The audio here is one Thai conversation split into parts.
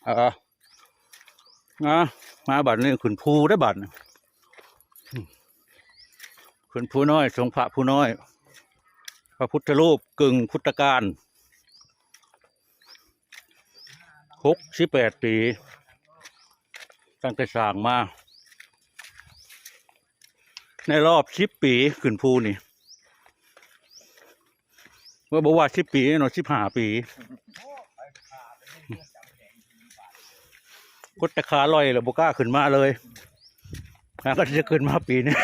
นะมาบัดนี้ขุนภูได้บัดขุนภูน้อยทรงพระภูน้อยพระพุทธรูปกึ่งพุทธกาล68 ปีตั้งแต่สร้างมาในรอบ10 ปีขุนภูนี่ว่าบอกว่า10 ปีเนาะ15 ปีกดตะขาลอยแล้วบกล้าขึ้นมาเลยก็จะขึ้นมาปีนี้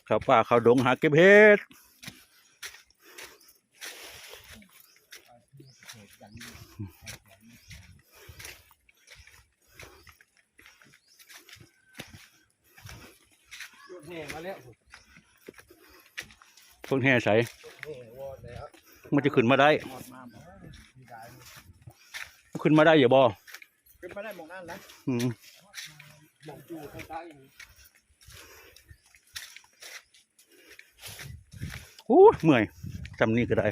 เขาป่าเขาดงหาเก็บเห็ดเพิ่งแห่ใส่มันจะขึ้นมาได้ขึ้นมาได้อย่าบอขึ้นมาได้หมองนั่นนะหมองจูใต้โอ้เมื่อยจำนี่ก็ได้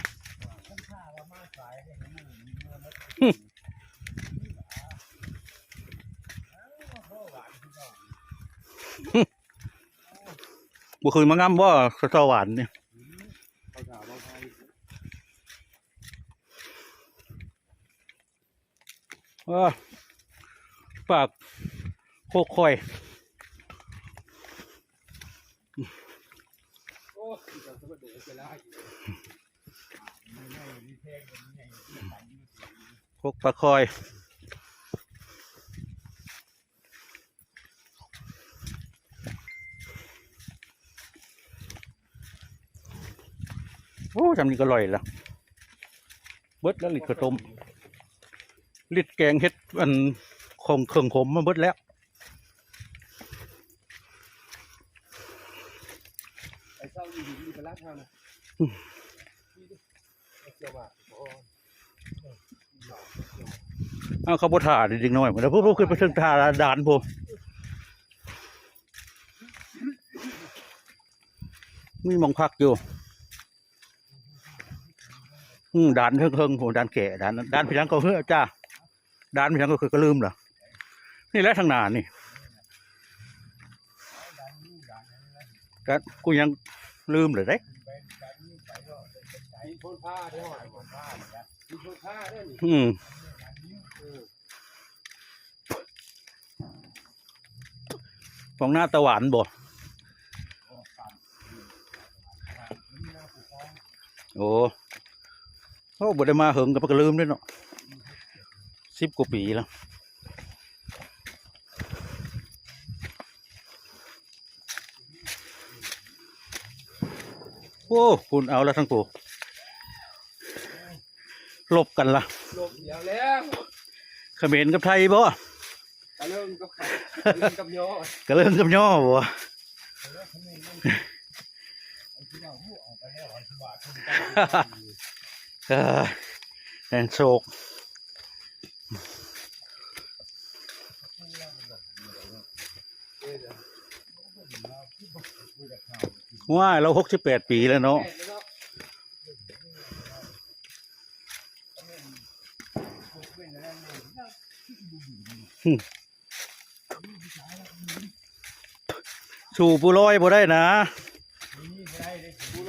บุคืนมางำว่าสวรรค์เนี่ยปากโคกคอยโคกปลาคอยโอ้ทำนี่ก็อร่อยละเบิดแล้วลิดกระต้มลิดแกงเฮ็ดอันคงเครื่องขมมาเบิดแล้วไอ้เจ้าอยู่ดีๆไปรักเท่านะเอาเขาบดถ่าจริงๆหน่อยมันแล้วพวกขึ้นไปถึงถ่าด่านผมมีมองพักอยู่ด่านเพิ่งผมด่านแก่ด่านพี่ยังก็เฮ้อจ้าด่านพี่ยังก็คือกระลืมเหรอนี่แหละทางนานนี่แต่กูยังลืมเลยเด้ของหน้าตะหวานบ่โอ้เขาบ่ได้มาเหิงกับกระลืมด้วยเนาะ10 กว่าปีแล้วโอ้คุณเอาแล้วทั้งตัวลบกันละลบแล้วเขมรกับไทยบ่กระเริ่มกับย่อกระเริ่มกับย่อบ่แอนโศกว่าเรา68 ปีแล้วเนาะสู่ปูร้อยบ่ได้นะ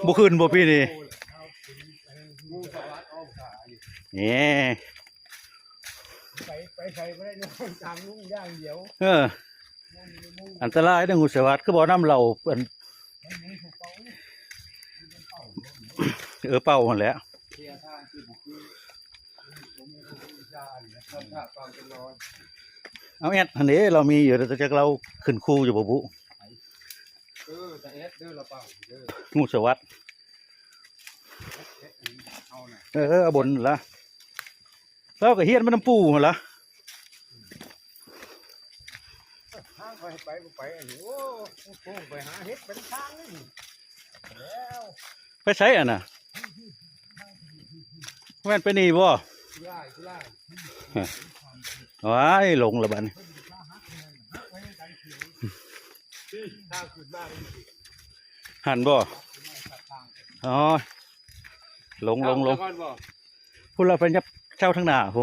บ่ขึ้นบ่พี่นี่นี่ไปใส่ไม่ได้ตามลุงย่างเดียวอันตรายนะงูสวัสดิ์คือบ่อน้ำเหล่าเป่าหมดแล้วเอาแอดอันนี้เรามีอยู่แต่เราขึ้นคู่อยู่บ่บุแต่แอดเด้อเราเป่างูสวัสดิ์เอาบนละแล้วก็เฮียนมันน้ำปูเหรอไปโอ้ไปหาเห็ดเป็นทางนี่แล้วไปใช้อ่ะนะแม่นไปนี่บ่ว้ายหลงละบัดนี้ ทางขึ้นมาเลย หันบ่อ๋อลง ก่อนบ่ พูดเราไปยับเช่าทั้งหน้าพู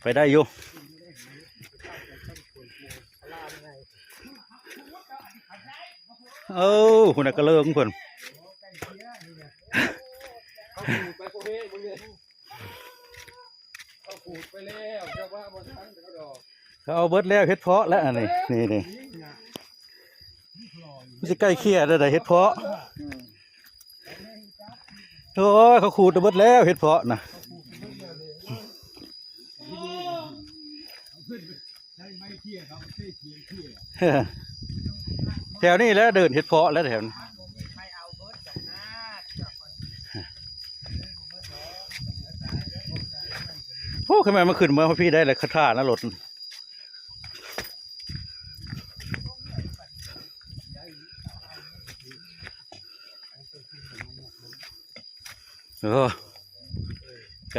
ไปได้อยู่คุณน่ะก็เลิกเพิ่น ไปโคเฮมึงเนี่ยเขาขูดไปแล้วเจ้าว่าบนทันเขาดอก เขาเอาเบิดแล้วเฮ็ดเพาะแล้วอันนี้นี่มันสิใกล้เคียได้เฮ็ดเพาะโอ้ยเขาขูดเอาเบิดแล้วเฮ็ดเพาะนะแถวนี้แล้วเดินเฮ็ดเพาะแล้วแถวนี้โอ้ทำไมมาขึ้นเมื่อพี่ได้เลยคาถานะรถไก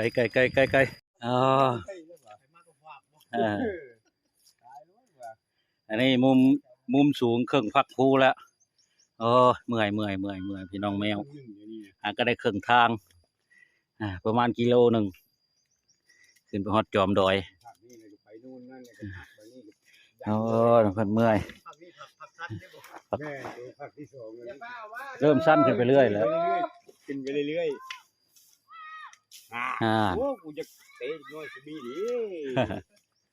ลอ๋ออันนี้มุมสูงเครื่องพักภูแล้วโอ้เมื่อยพี่น้องแมวก็ได้เครื่องทางประมาณกิโลหนึ่งขึ้นไปฮอดจอมดอยโอ้เพิ่นเมื่อยเริ่มสั้นขึ้นไปเรื่อยแล้วขึ้นไปเรื่อยโอ้กูจะเตะน้อยสิบีดิ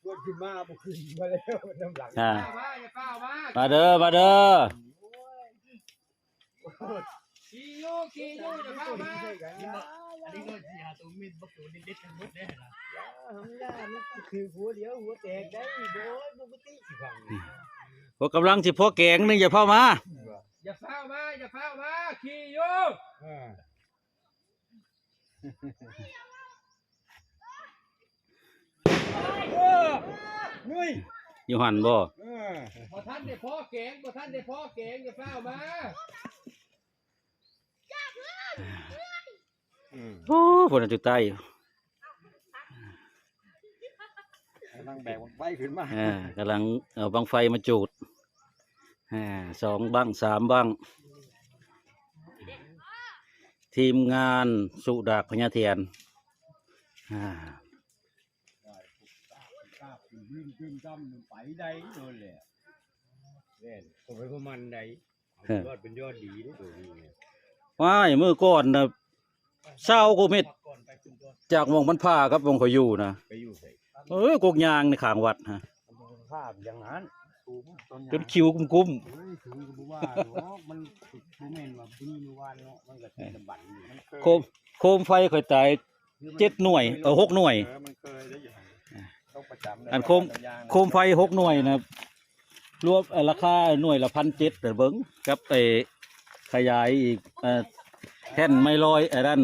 ชวนขึ้นมาบ่ขึ้นมาแล้วน้ำหลังมาเด้อขี่โยจะเข้ามาอันนี้ก็สิหาตัวมิดบ่ตัวนิดๆทั้งหมดเด้ล่ะมันคือหัวเดียวหัวแตกได้โดยปกติสิฟังพวกกำลังสิพ่อแกงนึงอย่าเข้ามาอย่าเข้ามาขี่โยอยู่หันบ่ท่านได้พ่อแกงอย่าเข้ามาโอ้ฝนจุดใต้กำลังแบกไฟขึ้นมากำลังเอาบังไฟมาจูด2 บัง 3 บังทีมงานสุดากพญาเทียนขึ้นจำไปได้เลยแหละผมไปประมาณใดยอดเป็นยอดดีได้ตัวนี้ว้ายมือก่อนนะ20 กว่าเม็ดจากวงบรรพาครับวงเขาอยู่นะไปอยู่ใส่กกยางในขางวัดฮะภาพอย่างนั้นจนคิวกุ้มสูงกูว่ามันบ่แม่นว่าปีนี้ว่าเนาะมันก็จะบั่นโคมไฟค่อยตาย7 หน่วย6 หน่วยมันเคยได้อยู่ต้องประจำอันโคมไฟ6 หน่วยนะรวมราคาหน่วยละ1,700แต่เบิ้งกับขยายอีกแท่นไม่ลอยด้าน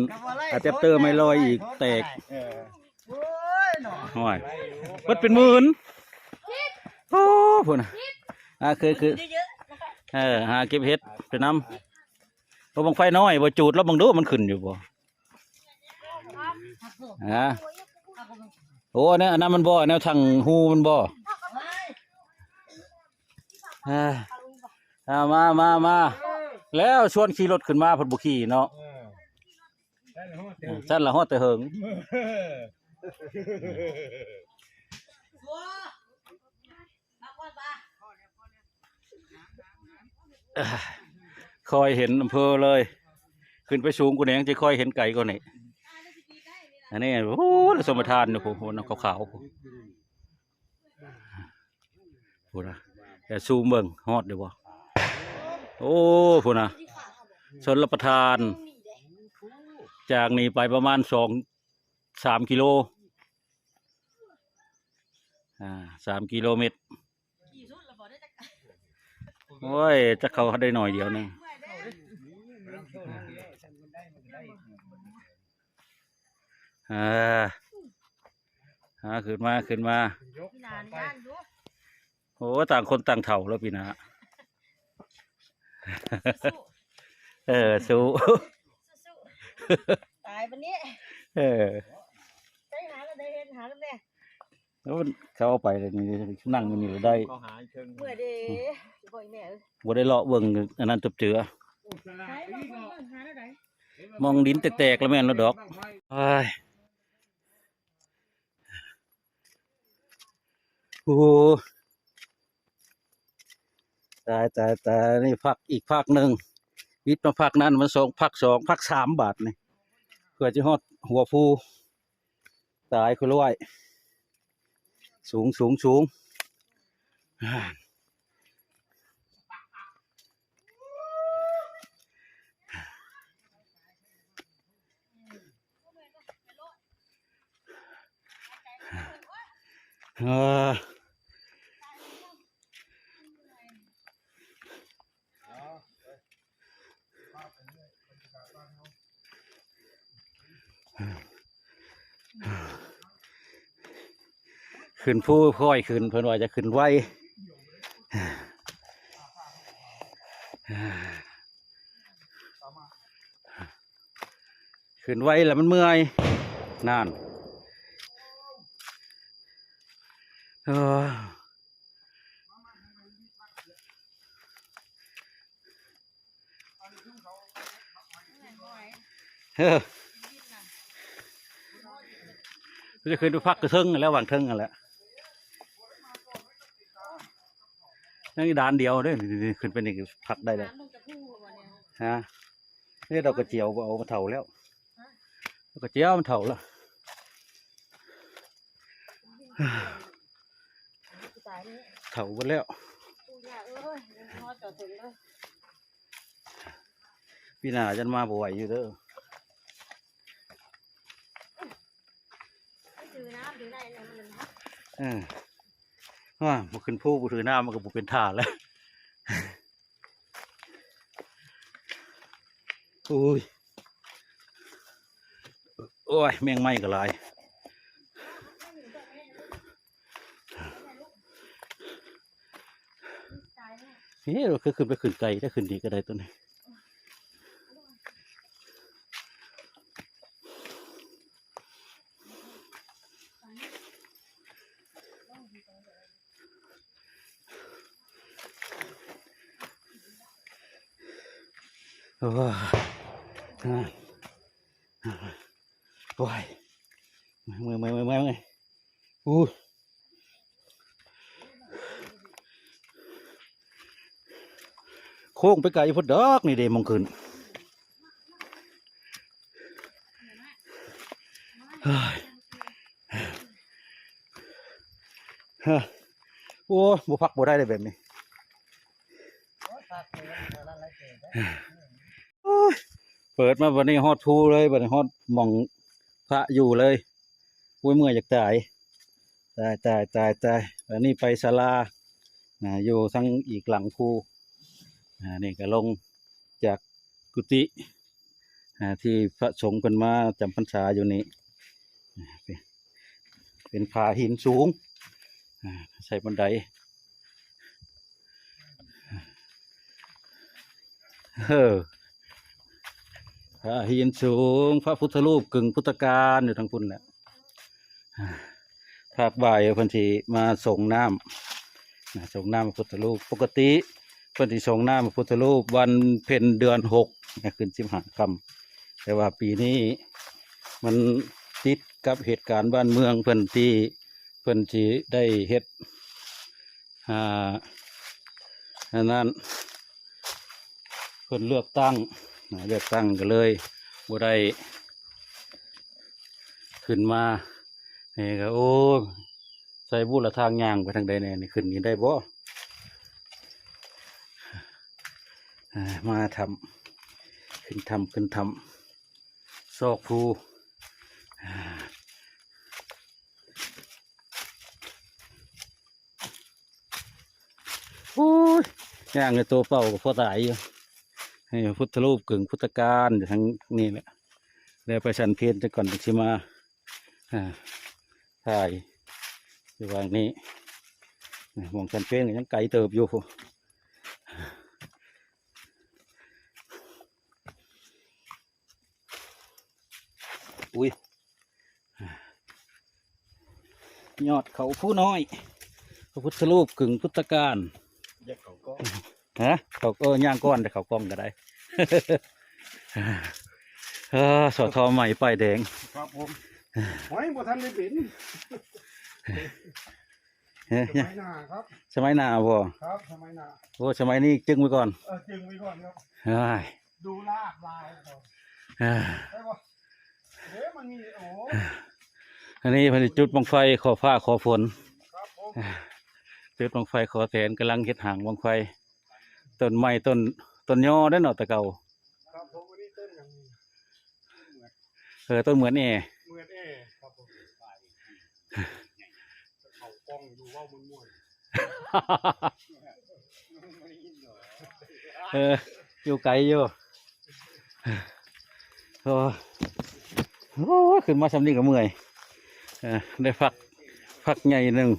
อะแดปเตอร์ไม่ลอยอีกแตกห่วยมันเป็นหมื่นโอ้พุ่นคือหาเก็บเห็ดไปนำบังไฟน้อยบ่จูดแล้วบังดูมันขึ้นอยู่บ่โอ้เนี่ยอันนั้นมันบ่แนวทางหูมันบ่มาแล้วชวนขี่รถขึ้นมาพอดบุขี่เนาะสั้นละฮอดแต่เหิงคอยเห็นอำเภอเลยขึ้นไปสูงกูเนี่ยยังจะคอยเห็นไก่ก็นี่อันนี้โอ้สมทานเนี่ยผมน้ำขาวๆพูดนะแต่ซูมเบิ่งฮอดเดี๋ยวบ่โอ้พูดนะชนรับประทานจากนี้ไปประมาณ3 กิโล3 กิโลเมตรโอ้ยจะเข้าได้หน่อยเดียวนึงขึ้นมาโอ้ต่างคนต่างเถ่าแล้วพี่นะสู้ตายวันนี้ใจหาแล้วได้เห็นหาแล้วเนี่ย แล้วเขาเอาไปเลยนี่นั่งอยู่นี่เลยได้ เขาหาเชิง เมื่อเด้บ่อยแม่เอ้ย บ่ได้เลาะเบิ่งอันนั้นจบเจือ โอ้สลา ใช้ อี บ่ เนาะ บ่หาได้ได มองดินแตกๆแล้วแม่นแล้วดอกเอ้ยโอ้โหตายนี่พักอีกพักหนึ่งวิทย์มาพักนั้นมัน2 พัก 3 บาทนี่เพื่อจะฮอดหัวภูตายคือร้อยสูงเออขึ้นผู้ค่อยขึ้นเพิ่นว่าจะขึ้นไวขึ้นไวแล้วมันเมื่อยนั่นเออเออจะขึ้นไปพักกระเทิงแล้ววางเทิงกันแหละนั่นด่านเดียวเด้อนี่ขึ้นไปนี่พักได้เลย น้ำลงจะพูบ่เนี่ย ฮะนี่ดอกกระเจียวเอามาเถาแล้วดอกกระเจียวมันเถาแล้ว ตายนี่ เถาหมดแล้ว กูยาเอ้ยฮอดจอดถึงเลย พี่นาจันมาบ่ไหวอยู่เด้อ ถือน้ำถือได้เนี่ยมันนะ ว่าบ่ขึ้นผู้บ่ถือหน้ามันก็บ่เป็นท่าแล้วอุ้ยโอ้ยแมงไหม้ก็หลายเฮ้ยเราคือขึ้นไปขึ้นไกลถ้าขึ้นดีก็ได้ตัวนี้โอ้ยโอ้ยเมื่อยอู้โค้งไปไกลพุดดอกนี่เดมองขึ้นเฮ้ยโอ้บ่พักบ่ได้เลยแบบนี้โอ้ยเปิดมาวันนี้ฮอดทูเลยวันนี้ฮอดหม่องพระอยู่เลยโอ้ยเมื่อยอยากตายวันนี้ไปศาลาอยู่ทั้งอีกหลังภูนี่ก็ลงจากกุฏิที่พระสงฆ์เพิ่นมาจำพรรษาอยู่นี่เป็นผาหินสูงใส่บันไดผาหินสูงพระพุทธรูปกึ่งพุทธกาลอยู่ทางพุ่นแหละภาคบ่ายเพิ่นสิมาส่งน้ำส่งน้ำพระพุทธรูปปกติเพิ่นสิส่งน้ำพระพุทธรูปวันเพ็ญเดือน6ขึ้น15 ค่ำแต่ว่าปีนี้มันติดกับเหตุการณ์บ้านเมืองเพิ่นที่เพิ่นสิได้เฮ็ดอันนั้นเพิ่นเลือกตั้งก็เลยบ่ได้ขึ้นมานี่ก็โอ้ใส่บุญละทางย่างไปทางใดเนี่ยนี่ขึ้นนี่ได้บ่มาทำขึ้นทำซอกภูโอ้ยย่างในตัวเป่าก็พอตายอยู่ให้พุทธรูปกึ่งพุทธกาลอยู่ทั้งนี่แหละแล้วไปฉันเพลจะก่อนจะมาถ่ายอยู่วางนี้มองฉันเพลก็ยังไกลเติบอยู่อุ้ย ยอดเขาผู้น้อยพระพุทธรูปกึ่งพุทธกาล เด็กเขาก็ ฮะเขาก็ย่างก้อนแต่เขากล้องก็ได้ สอทอใหม่ป้ายแดง ครับผมหอยบ่ทันได้เป็น เฮ้ย สมัยหน้าครับ สมัยหน้าบ่ ครับสมัยหน้า โอ้สมัยนี้จึงไว้ก่อน จึงไว้ก่อนครับ เฮ้ย ดูลากลายก่อน เอ้ย ได้ป่ะเดี๋ยวมันมีโอ้ อันนี้เพนจุดบังไฟขอฟ้าขอฝน ครับผม จุดบังไฟขอแสนกำลังเฮ็ดหางบังไฟต้นไม้ต้นย่อได้อเนาะแต่เก่า ครับผมวันนี้ต้นอย่างนี้ ต้นเหมือนแอ เหมือนครับผมเขากล้องดูว่ามันม่วน อยู่ไกลอยู่โอ้โหขึ้นมาสำนีกับเมื่อยได้พักใหญ่หนึ่ง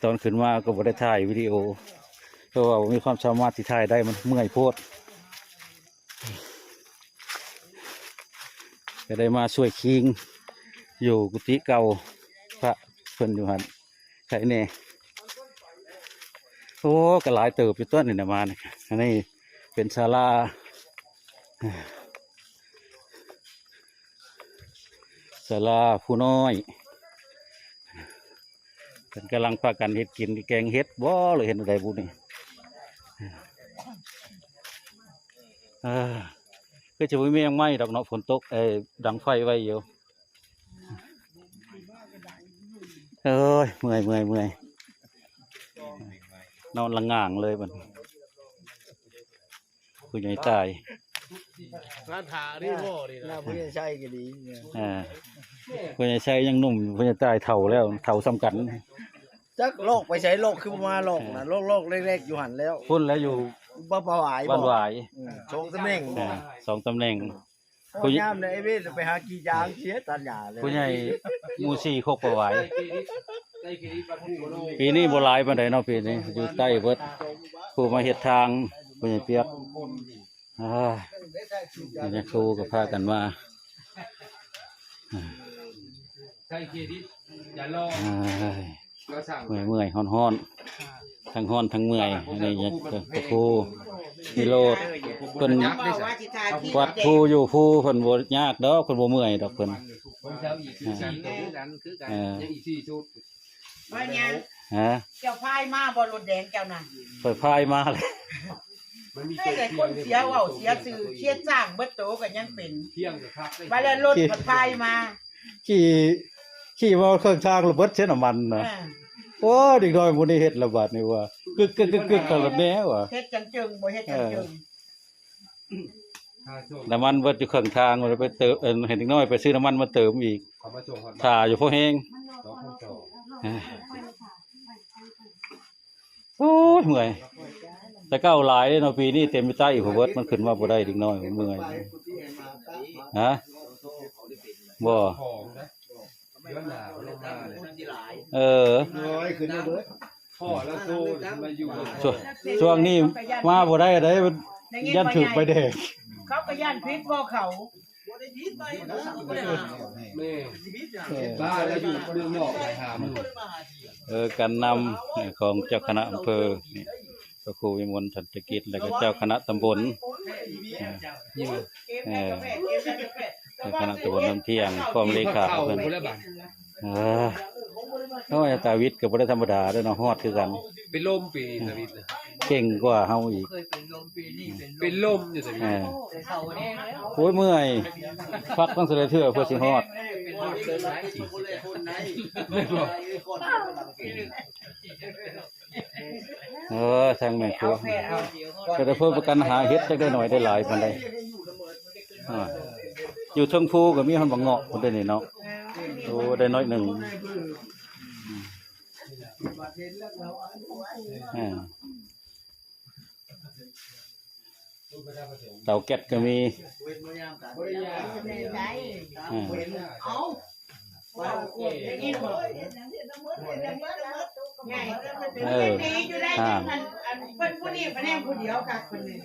ตอนขึ้นมาก็บ่ได้ถ่ายวิดีโอเพราะว่าบ่มีความสามารถที่ถ่ายได้มันเมื่อยโพดก็ได้มาช่วยคิงอยู่กุฏิเก่าพระเพิ่นอยู่หันใช่แน่โอ้ก็หลายเติบอยู่ต้นนี่นะมาเนี่ยอันนี้เป็นศาลาผู้น้อยเป็นกำลังพากันเฮ็ดกินแกงเฮ็ดบ่หรือเห็นอะไรบุนี่ก็จะไม่มียังไหม้ดอกเนาะฝนตกดังไฟไว้อยู่เอ้ยเมื่อยนอนละง่างเลยมันผู้ใหญ่ตาย ร้านถานี่พ่อดีนะผู้ใหญ่ใช่ก็ดีผู้ใหญ่ใช้ยังหนุ่มผู้ใหญ่ตายเฒ่าแล้วเฒ่าซ้ำกัน จักโลกไปใช้โลกคือมาโลกนะโลกเล็กๆอยู่หันแล้ว พุ่นแล้วอยู่ บ้าหวาย บ้านหวาย ชงตำแหน่ง 2 ตำแหน่ง ผู้ยามเนี่ยไอ้เว้ไปหากี่ยางเสียตันหยาเลย ผู้ใหญ่หมู่4โคกประหวายปีนี้บ่หลายปานใดเนาะปีนี้อยู่ใต้เบิดผู้มาเฮ็ดทางผู้ใหญ่เปียกนี่ครูก็พากันมา ใช่เครดิตอย่ารอเราสั่ง เมื่อยฮ้อนทั้งฮ้อนทั้งเมื่อยอันนี้เนี่ยครูนิโรธเพิ่นวัดผู้อยู่ผู้เพิ่นบ่ยากดอกเพิ่นบ่เมื่อยดอกเพิ่น ผมเช้าอีก4คือกันยังอีก4ชุด ว่าเนี่ย ฮะ เจ้าพายมาบอรถแดงเจ้าน่ะ เปิดพายมาเลย มันมี ให้แต่คนเสียเว่าเสียสื่อเชียดจ้างเบิดโตก็ยังเป็น เที่ยงครับ มาแล้วรถมันพายมา ขี่มาเครื่องทางระเบิดเส้นน้ำมันนะโอ้เด็กน้อยหมู่นี้เฮ็ดระบาดนี่ว่ากึกตลอดแน่ว่ะ เฮ็ดจังจึงบ่เฮ็ดจังจึง น้ำมันเบิดอยู่เครื่องทางมันไปเติมเห็นเด็กน้อยไปซื้อน้ำมันมาเติมอีก เขามาส่ง ถ่าอยู่พอแห้ง โอ้ยเมื่อยแต่เก้าหลายเนาะปีนี้เต็มไปใต้หัวเบิดมันขึ้นมาบ่ได้เด็กน้อยเมื่อยฮะบ่ ของนะย้อนหนาวลงมาเลย น้อยขึ้นเบิด พ่อแล้วโซ่มาอยู่ ช่วงนี้มาบ่ได้เด้มันยันถึกไปเด็ก เขาก็ย่านพิษบ่เขา แม่บ้าแล้วอยู่เมืองนอกไปหามึง การนำของเจ้าคณะอำเภอนี่พระครูวิมลสันตกิจแล้วก็เจ้าคณะตำบลเจ้าคณะตำบลน้ำเที่ยงพร้อมเลขาเพิ่นโอ้ยตาวิทย์ก็บ่ได้ธรรมดาเด้อเนาะฮอดคือกัน เป็นลมปีสวิต เก่งกว่าเฮาอีก เป็นลมอยู่สวิต โอ้ยเมื่อยพักต้องเสด็จเทื่อเพื่อสิฮอดทางแม่ครัวก็ได้เพิ่มประกันหาเฮ็ดจักได้หน่อยได้หลายปานใดอยู่เทิงภูก็มีฮอนบักเงาะพุ่นได้นี่เนาะโอ้ได้น้อยหนึงเตาแก๊สก็มี คนผู้นี้มาแน่ผู้เดียวค่ะคนนี้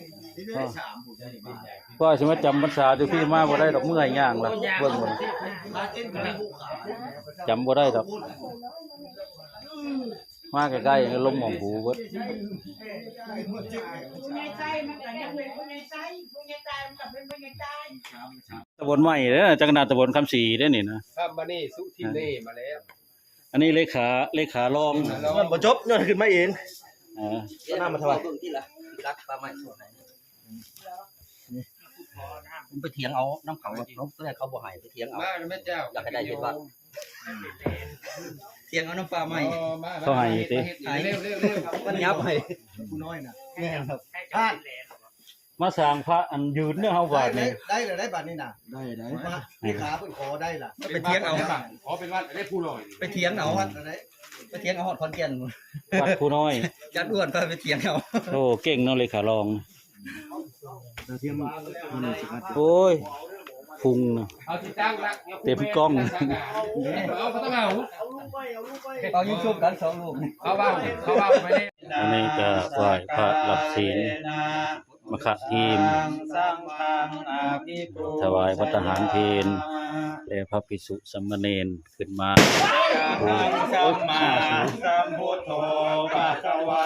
ก็สิมาจำพรรษาอยู่พี่มาบ่ได้ดอกเมื่อยย่างล่ะเบิ่งบ่จำบ่ได้ดอกมาใกล้ๆลมหม่องหูเบิด ผู้ใหญ่ใจมันก็ยังเป็นผู้ใหญ่ใจผู้ใหญ่ใจมันก็เป็นผู้ใหญ่ใจ ตำบลใหม่เด้อจักรนาตำบลคำศรีเด้อนี่นะครับ มานี่สุทินเน่มาแล้ว อันนี้เลขารอง มันบ่จบย้อนขึ้นมาเอง อ่า น้ำมาถวาย ที่ละรักปลาใหม่ส่วนไหนผมไปเถียงเอาน้ำเขาน้ำตัวแรกเขาบ่ให้ไปเถียงเอา มาแม่เจ้า อยากให้ได้เห็นว่าเถียงเอาน้ำปลาใหม่ เขาให้ติ เร็ว มันยับให้ ผู้น้อยน่ะ แม่ครับ ท่าน มาสร้างพระอันยืนเด้อเฮาบาดนี่ ได้เลยได้บัตรนี่น่ะได้มาพี่ขาเพิ่นขอได้ล่ะ ไปเถียงเอา ขอเป็นวัดได้ผู้หน่อย ไปเถียงเอา วัดอะไร ไปเถียงเอาฮอดคอนแก่น วัดผู้น้อย จัดอ้วนก็ไปเถียงเอา โอ้เก่งเนาะเลขารอง เทียมมันนี่สิครับ โอ้ยพุงเนาะ เอาที่ตั้งละ เต็มกล้อง เอาเขาต้องเอา เอายิงชุบกัน2ลูก เขาบ้าไปเลย อันนี้ก็ไหว้พระรับศีลมะขะทีมถวายภัตตาหารเพลและพระภิกษุสามเณรขึ้นมาโอ้ย สัมมาสัมพุทโธภะคะวะ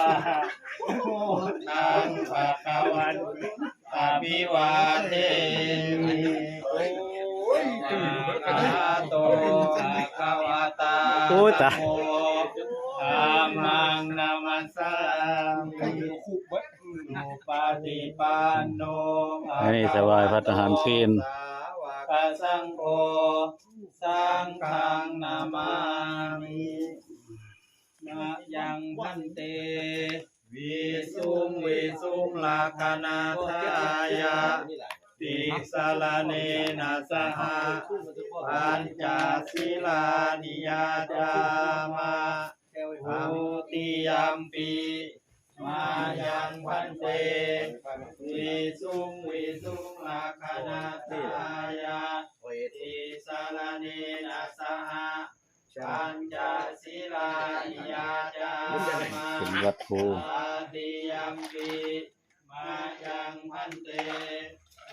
พุทธังภะคะวันอะภิวาเทมิโอ้ยอะระโตภะคะวะตา โอ้ยตาย ธัมมังนามัสสามิอุปาติปันโน อันนี้ถวายภัตตาหารเพล สาวกสังโฆสังฆังนามามินะยังพันเตวิสุงลาคนาทายะติสารเนนะสหปัญจศีลานิยาจามะภูติยัมปีมายังพันเตวิสุงลาคนาทายะติสารเนนะสหปัญจศีลานิยาจามะ เป็นวัดภู อาติยัมปีมายังพันเต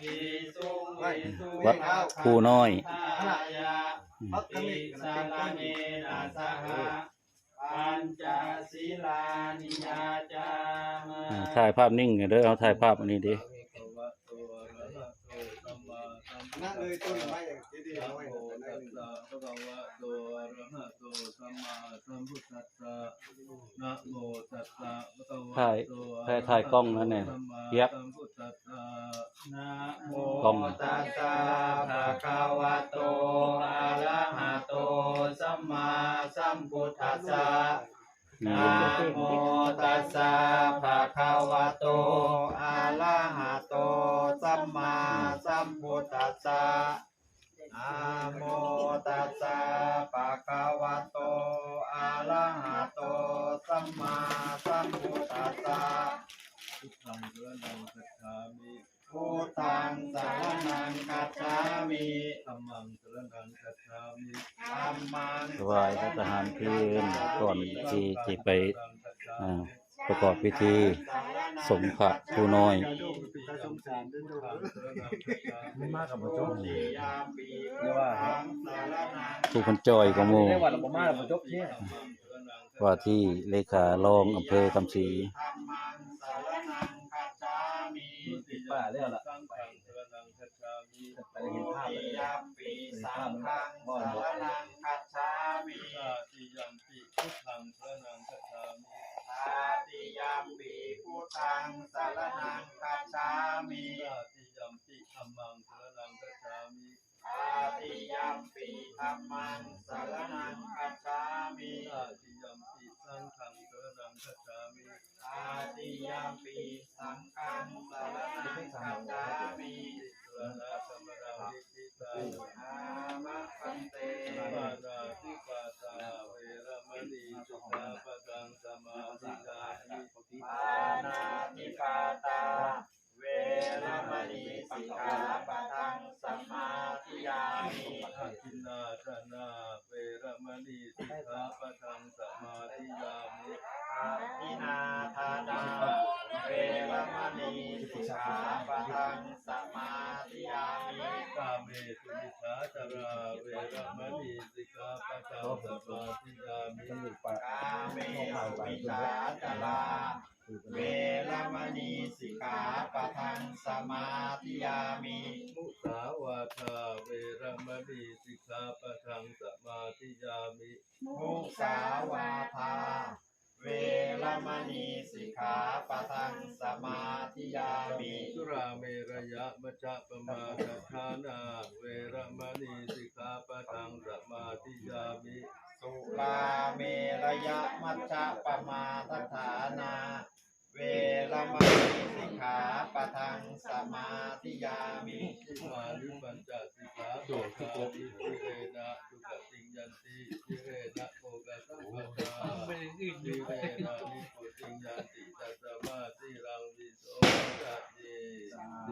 วิสุง วัดภูน้อย ทายะติสารเนนะสหปัญจศีลานิยาจามะ ถ่ายภาพนิ่งเด้อเอาถ่ายภาพอันนี้ดิ นั่นเลยต้นไม้อย่างที่เอาไว้ ถ่ายกล้องนั่นเนี่ยเย็บ นะโม กล้อง ตัสสะภะคะวะโตอะระหะโตสัมมาสัมพุทธัสสะนะโมตัสสะภะคะวะโตอะระหะโตสัมมาสัมพุทธัสสะนะโมตัสสะภะคะวะโตอะระหะโตสัมมาสัมพุทธัสสะพุทธังสรณังคัจฉามิธัมมังสรณังคัจฉามิธัมมัง ถวายภัตตาหารเพลก่อนที่ไปประกอบพิธีสงฆ์พระผู้น้อย มันมากกับบ่จบ ผู้คนจอยของหมู่ ได้ว่าเราบ่มาแล้วบ่จบเนี่ย ว่าที่เลขารองอำเภอคำศรี ป่าแล้วล่ะ ไปเห็นภาพเลยปีสังฆังสารนังคัจฉามิอาติยัมปีพุทธังสารนังคัจฉามิอาติยัมปีธัมมังสารนังคัจฉามิอาติยัมปีสังฆังสารนังคัจฉามิอาติยัมปีธัมมังสารนังคัจฉามิอาติยัมปีสังฆังสารนังคัจฉามิอาติยัมปีสังฆังสารนังคัจฉามิ อามะพันเตปานาติปาตาเวรมณีสุขาปตังสมาธิยามิปานาติปาตาเวรมณีสิกขาปตังสมาธิยามิอาทินนาทนาเวรมณีสิกขาปตังสมาธิยามิอาทินาทานาเว ณีสิกขาปะทังสมาธิยามิกาเมสุมิชาจาราเวรมณีสิกขาปะทังสมาธิยามิกาเมสุมิชาจาราเวรมณีสิกขาปะทังสมาธิยามิมุสาวาทาเวรมณีสิกขาปะทังสมาธิยามิมุสาวาทาเวรมณีสิกขาปะทังสมาธิยามิสุราเมรยะมัจจปมาทานาเวรมณีสิกขาปะทังสมาธิยามิสุราเมรยะมัจจปมาทานาเวรมณีสิกขาปะทังสมาธิยามิอิมานิปัญจสิกขาโสกาติสิเรนะทุกขติยันติสิเรนะโภกสัมปทาสิเรนะนิโพติยันติตัสสมาธิรังวิโสจัตติ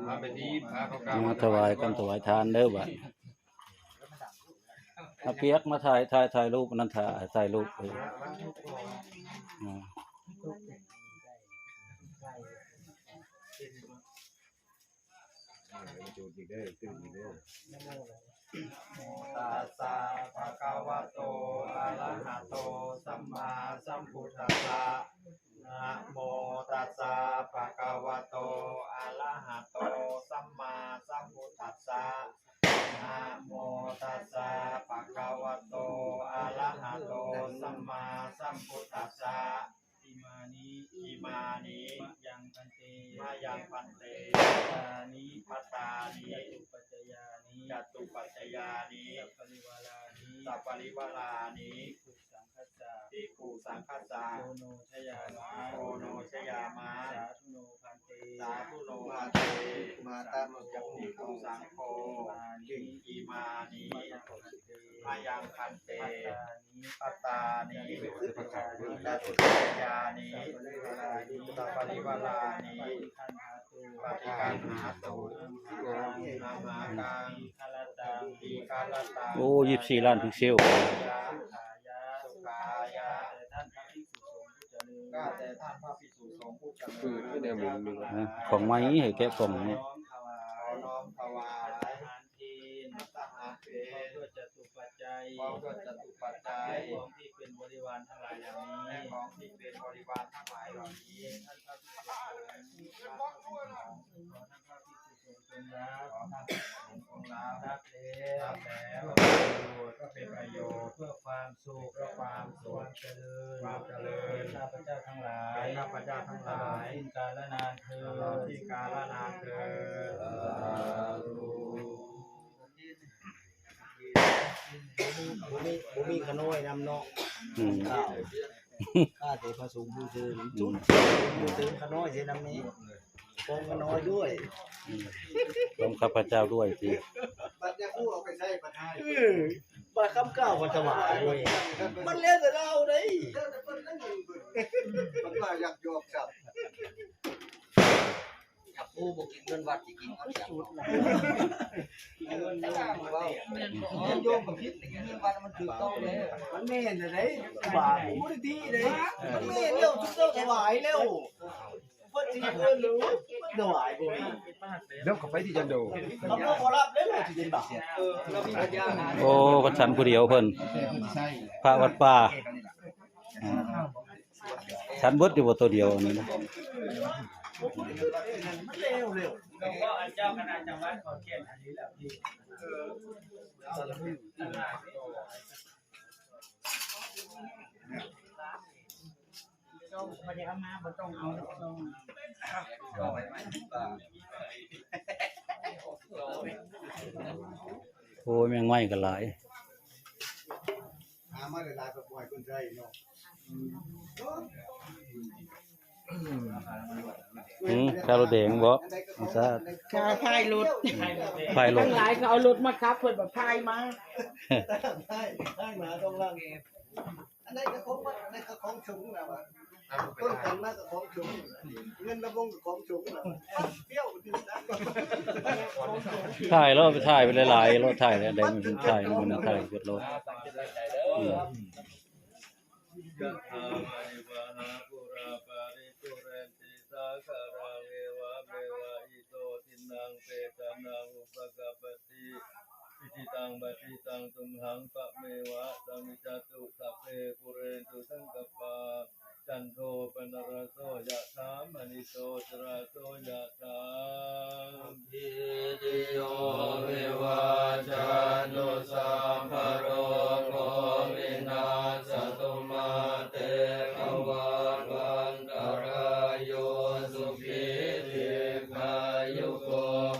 มาเป็นที่พระเขากล่าว มาถวายกันถวายทานเด้อบัดเอาเปียกมาถ่ายรูปนั่นถ่ายรูปอ่า ตัสสะภะคะวะโตอะระหะโตสัมมาสัมพุทธัสสะนะโมตัสสะภะคะวะโตอะระหะโตสัมมาสัมพุทธัสสะนะโมตัสสะภะคะวะโตอะระหะโตสัมมาสัมพุทธัสสะอิมานิยังพันเตมายังพันเตปัตตานิจตุปัจจยานิสัพปริวารานิภิกขุสังฆัสสะโอโนชยามะสาธุโนพันเตมาตามุจภิกขุสังโฆอิมานิมายังพันเตปัตตานิจตุปัจจยานิสัพปริวารานิปฏิคันหาตุนามากังทีคาลตัง โอ้24 ล้านพิกเซล สุขายะแต่ท่านพระภิกษุสงฆ์ผู้เจริญ ไม่ได้หมุนหนึ่ง นะของไม้ให้แกะกล่องเนี่ย น้อมถวายทหารเพนด้วยจตุปัจจัยของที่เป็นบริวารทั้งหลายเหล่านี้ท่านพระภิกษุสงฆ์ขอท่านพระภิกษุสงฆ์จงรับแล้วก็เป็นประโยชน์เพื่อความสุขความเจริญข้าพเจ้าทั้งหลายสิ้นกาลนานเถิดบ่มีขน้อยนำเนาะ อืม ข้าแต่พระสงฆ์ผู้เจริญจุดผู้เจริญขน้อยสินำนี้กองขน้อยด้วย รวมข้าพเจ้าด้วยสิ บัดจะพูดเอาไปใช้ประทาย บ่คำกล่าวว่าถวายด้วยมันแล้วแต่เราเด้ มันว่าอยากยอกสับ ผู้บ่กินเงินวัดสิกินเอาจัง โยมกับคิด เงินวัดมันถูกต้องแล้ว มันแม่นน่ะเด้บาปบ่ได้ดีเด้มันแม่นแล้วทุกเจ้าถวายแล้วเพิ่นสิเพิ่นรู้มันถวายบ่มี แล้วก็ไปที่จันโด เขาบ่ขอรับแล้วสิเป็นบาป เรามีปัญญา โอ้พระฉันผู้เดียวเพิ่นพระวัดป่าอ่าฉันเบิดอยู่บ่ตัวเดียวนี่นะ มันเร็ว ก็เจ้าคณะจังหวัดขอนแก่นอันนี้แหละพี่ไม่ได้เอามาบ่ต้องเอาต้อง โอ้ยแม่งไม้ก็หลาย หามาหลายๆก็ปล่อยคนใจเนาะ ข้าวรถแดงบ่ซา ค่าพายรถ ไฟรถ ทั้งหลายก็เอารถมาครับเพิ่นบ่พายมาได้มาต้องล่าง อันนั้นก็ของอันนั้นก็ของชุงนะว่าต้นกันมาก็ของชุงเงินระบงก็ของชุงนะเบี้ยวคือนะ ถ่ายแล้วไปถ่ายไปหลายๆรถถ่ายแล้วได้มันถ่ายมันถ่ายเบิดรถอืม ยะถามะนิวาหาปุราปาริปุเรนติสาคารังเอวะเม งปฏิตังตุมหังปะเมวะสมิจจตุสัพเพปุเรนตุสังกปปาจันโทปนรโสยะถามณิโสตระโสยะถาอิติโยวิวัจจันตุสัพพะโรโควินาศตุมาเตภวัตวันตรายโยสุขีติขายุโก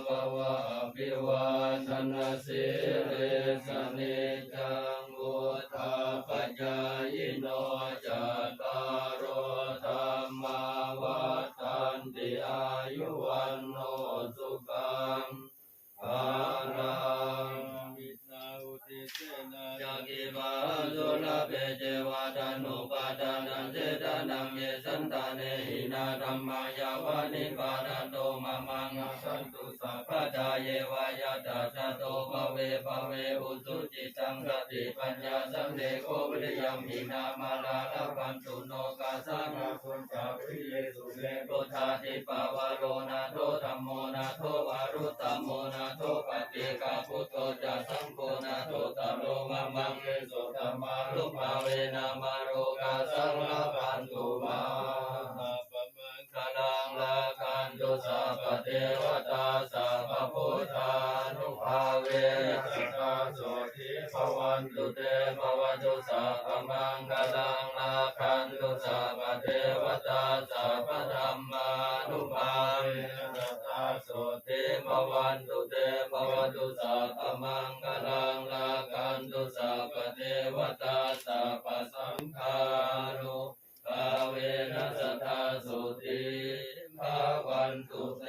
ภวะอภิวาทนาสิริสนิจังวุฒาปัจจายโนจัตตารโอธรรมาวัฏันติอายุวันโนสุขังภาลังวินาอุติเสนาจักขิมาสุลเปเจวะตานุปาทานันเจตานังเยสันตาเนหินาธัมมายาวะนิปาทโตมะมังสันตุสัพพะทาเยวายาตาชะโตภเวภเวอุสุจิตังสติปัญญาสังเดโกวิริยัมหินามาลาลพันตุโนกาสังอาคุญจาวิเยสุเมโกธาติปาวโรนาโทธัมโมนาโทวารุตตโมนาโทปฏิกาพุทโธจะสังโฆนาโทตโรมะมังเยโสธรรมารุภาเวนามาโรกาสังลาพันตุมาปะมังคลังลาคันตุสัพพเทวตาสัพพพุทธานุภาเวสัตตาโสทิภวันตุเตภวันตุสัพพมังคลังลาคันตุสัพพเทวตาสัพพธัมมานุภาเวสัตตาโสทิภวันตุเตภวันตุสัพพมังคลังลาคันตุสัพพเทวตาสัพพสังฆานุภาเวนัสตาสุติภาวันตุเต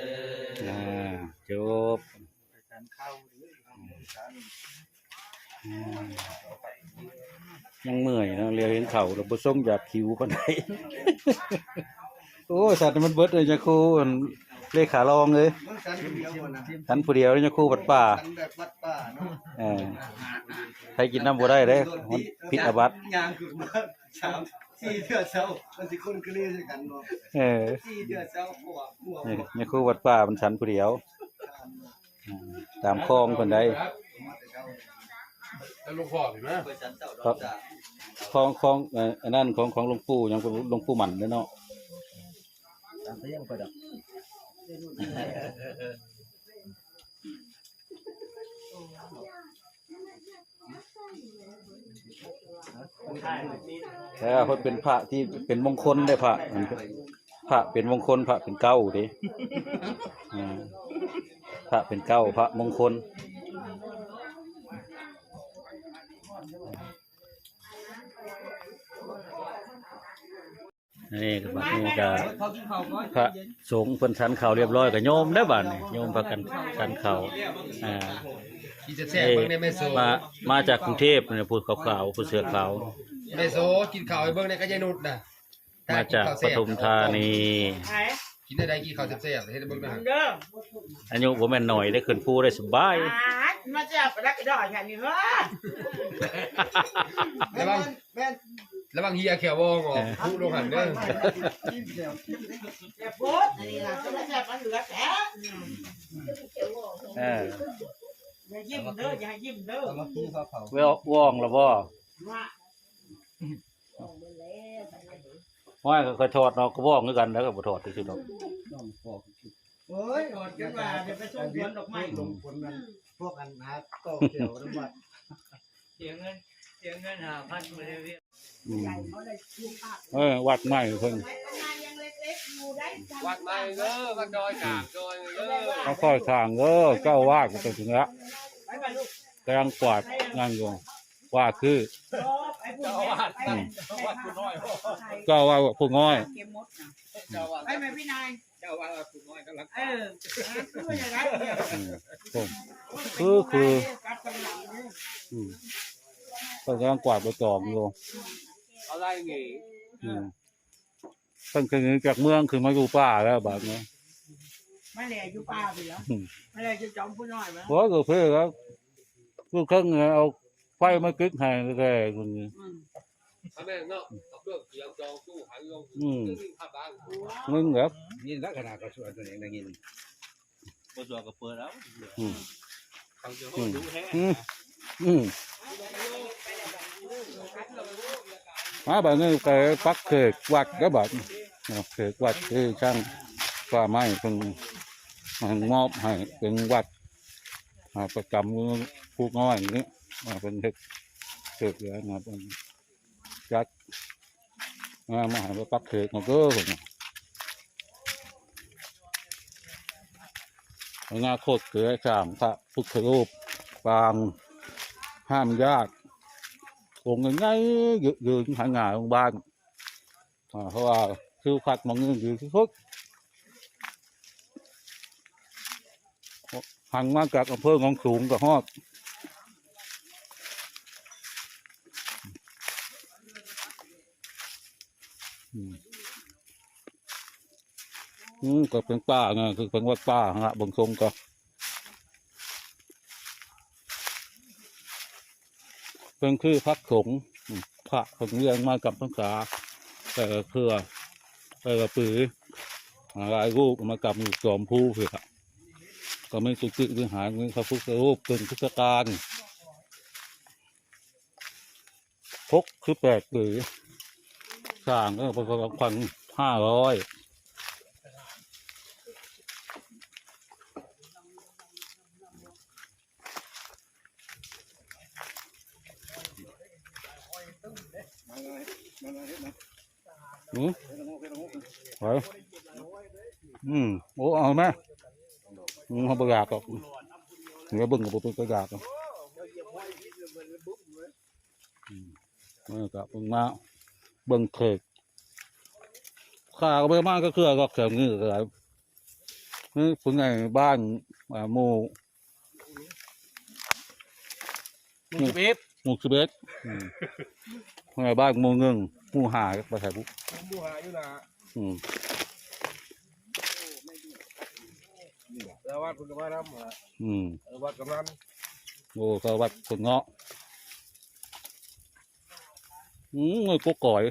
จบยังเมื่อยเนาะเรียวเห็นเข่าเราบ่ส่งหยาดคิวปานใด โอ้สัตว์มันเบิดเลยจะครูอันเลขารองเลย มันสันเดียวนะ ทันผู้เดียวเลยจะครูวัดป่า สันแบบวัดป่าเนาะ ใครกินน้ำบ่ได้เด้มันผิดอาบัติ ยางขึ้นมา3-4เดือนเช้ามันสิคนกระเรียกันเนาะ 4 เดือนเช้าหัว นี่นี่ครูวัดป่ามันฉันผู้เดียวตามคลองเพิ่นได้ แล้วลูกพ่อพี่มั้ย เปิดสันเจ้าดอกจ้า ของอันนั้นของหลวงปู่ยังหลวงปู่หมันเด้อเนาะ ตามไปยังไปดอก แล้วเพิ่นเป็นพระที่เป็นมงคลได้พระพระเป็นมงคลพระเป็นเก้าเด้พระเป็นเก้าพระมงคลนี่ก็บัดนี้ก็พระสงฆ์เพิ่นฉันข้าวเรียบร้อยก็โยมแล้วบัดนี้โยมพากันฉันข้าวที่จะแซ่บเบิ่งได้แม่โซ มาจากกรุงเทพเนี่ยผู้ขาวๆผู้เสื้อขาว แม่โซกินข้าวให้เบิ่งได้ก็ยายนุชน่ะ มาจากปทุมธานี กินได้กินข้าวแซ่บๆให้เบิ่งได้ อายุบ่แม่นน้อยได้ขึ้นภูได้สบาย มาจะไปรักดอกอย่างนี้เหรอ ระวังเฮียแขววองออกผู้ลงหันเด้อ อย่าพูดนี่นะจะไม่ใช่มันเหลือแต่อย่ายิ้มเด้ออย่ายิ้มเด้อ มากินข้าวเผา เว้าว่องละบ่ มา ห้อยก็เคยถอดเนาะก็ว่องคือกันแล้วก็บ่ถอดซื่อๆดอก โอ้ยอดกันว่าเดี๋ยวไปส่งสวนดอกไม้ลงผลกันพวกอันหาต่อเกี่ยวน้ำวัด เสียเงิน5,000มาเลยพี่ วัดใหม่เพิ่น วัดใหม่เด้อวัดดอยกาบดอยเด้อ เขาค่อยข้างเจ้าวาดก็ถึงแล้วกำลังกวาดงานอยู่ว่าคือ เจ้าอาวาสผู้น้อย เจ้าว่าผู้น้อย ไปไหมพี่นาย เจ้าว่าผู้น้อยกำลัง คืออย่างไรเนี่ย คือ กัดกำลังเนี่ย เพิ่นกำลังกวาดใบตองอยู่ เอาไรงี้ เพิ่นคือจากเมืองคือมาอยู่ป่าแล้วบัดนี้ ไม่แหล่อยู่ป่าไปแล้วไม่แหล่จะจอมผู้น้อยมั้ย บ่ก็เพิ่นครับคือเครื่องเอาไฟมากึกให้แท้ๆคุณ ทำแม่เนาะเอาเครื่องเสียงจองตู้หันลงซึ่งภาพบ้าง มึงครับ นี่ลักษณะก็สวยตัวเองได้ยิน บ่ตัวก็เปิดแล้ว อืม เขาจะรู้แท้ มาแบบนี้ไปปักเขกวัดก็แบบเขกวัดที่ช่างป่าไม้เป็นมอบให้เป็นวัดประจำผู้น้อยอย่างนี้เป็นเขกเลยนะเป็นจัดมาหาปักเขกมาเก้อผมงาโคตรเกลือสามพระพุทธรูปปางห้ามญาติองค์ง่ายๆยืนหางานของบ้านเพราะว่าคือขัดมองเงินอยู่ที่สุดหันมาจากอำเภอของสูงกับฮอดก็เป็นป่าไงคือเป็นวัดป่าฮะบางทรงก็เป็นคือพักสงฆ์พระผมเรียนมากับภาษาแต่เครือแต่ปือหลายรูปมากับอยู่จอมผู้เพื่อก็ไม่สุจิวิหารนี้พระพุทธรูปเป็นพุทธการพกคือ8 หรือสร้างก็ประมาณ1,500ไปโอ้เอาไหมเขาประกาศก็เหลือบึ้งกับประกาศก็กับบึ้งมาเบิ้งเขกข้าก็ไปมากก็คือก็แข็งนี่อะไรนี่เป็นไงบ้านหมู่11เป็นไงบ้านหมู่1หมู่5ไปใส่ปุ๊บหมู่หาอยู่นะแล้ววัดคุณกำลังทำวัดกำลังโอ้ก็วัดคนเงาะเงยก็ก่อย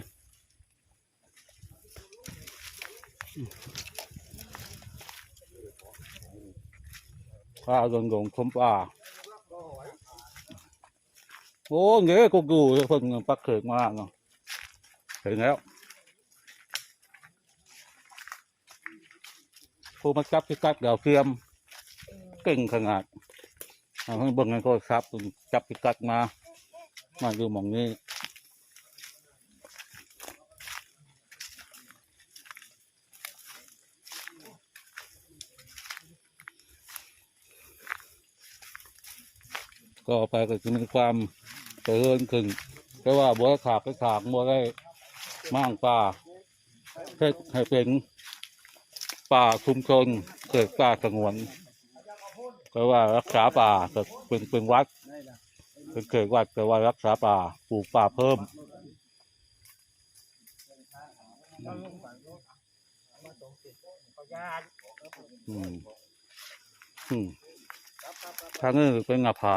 ข้าวกงคมป่าโอ้เงี้ยก็ดูเพิ่งปักเขิกมาเนาะถึงแล้วผู้มาจับที่กัดดาวเทียมเก่งขนาดเพิ่งเบิ่งกันก็ครับจับที่กัดมาอยู่หม่องนี้ก็ไปก็จะมีความเจริญขึ้นแต่ว่าบัวขาดไปขาดบัวได้มั่งป่าให้เป็นป่าชุมชนเกิดป่าสงวนก็ว่ารักษาป่าก็เป็นวัดเป็นเกิดวัดแต่ว่ารักษาป่าปลูกป่าเพิ่มทางนี้เป็นงาผา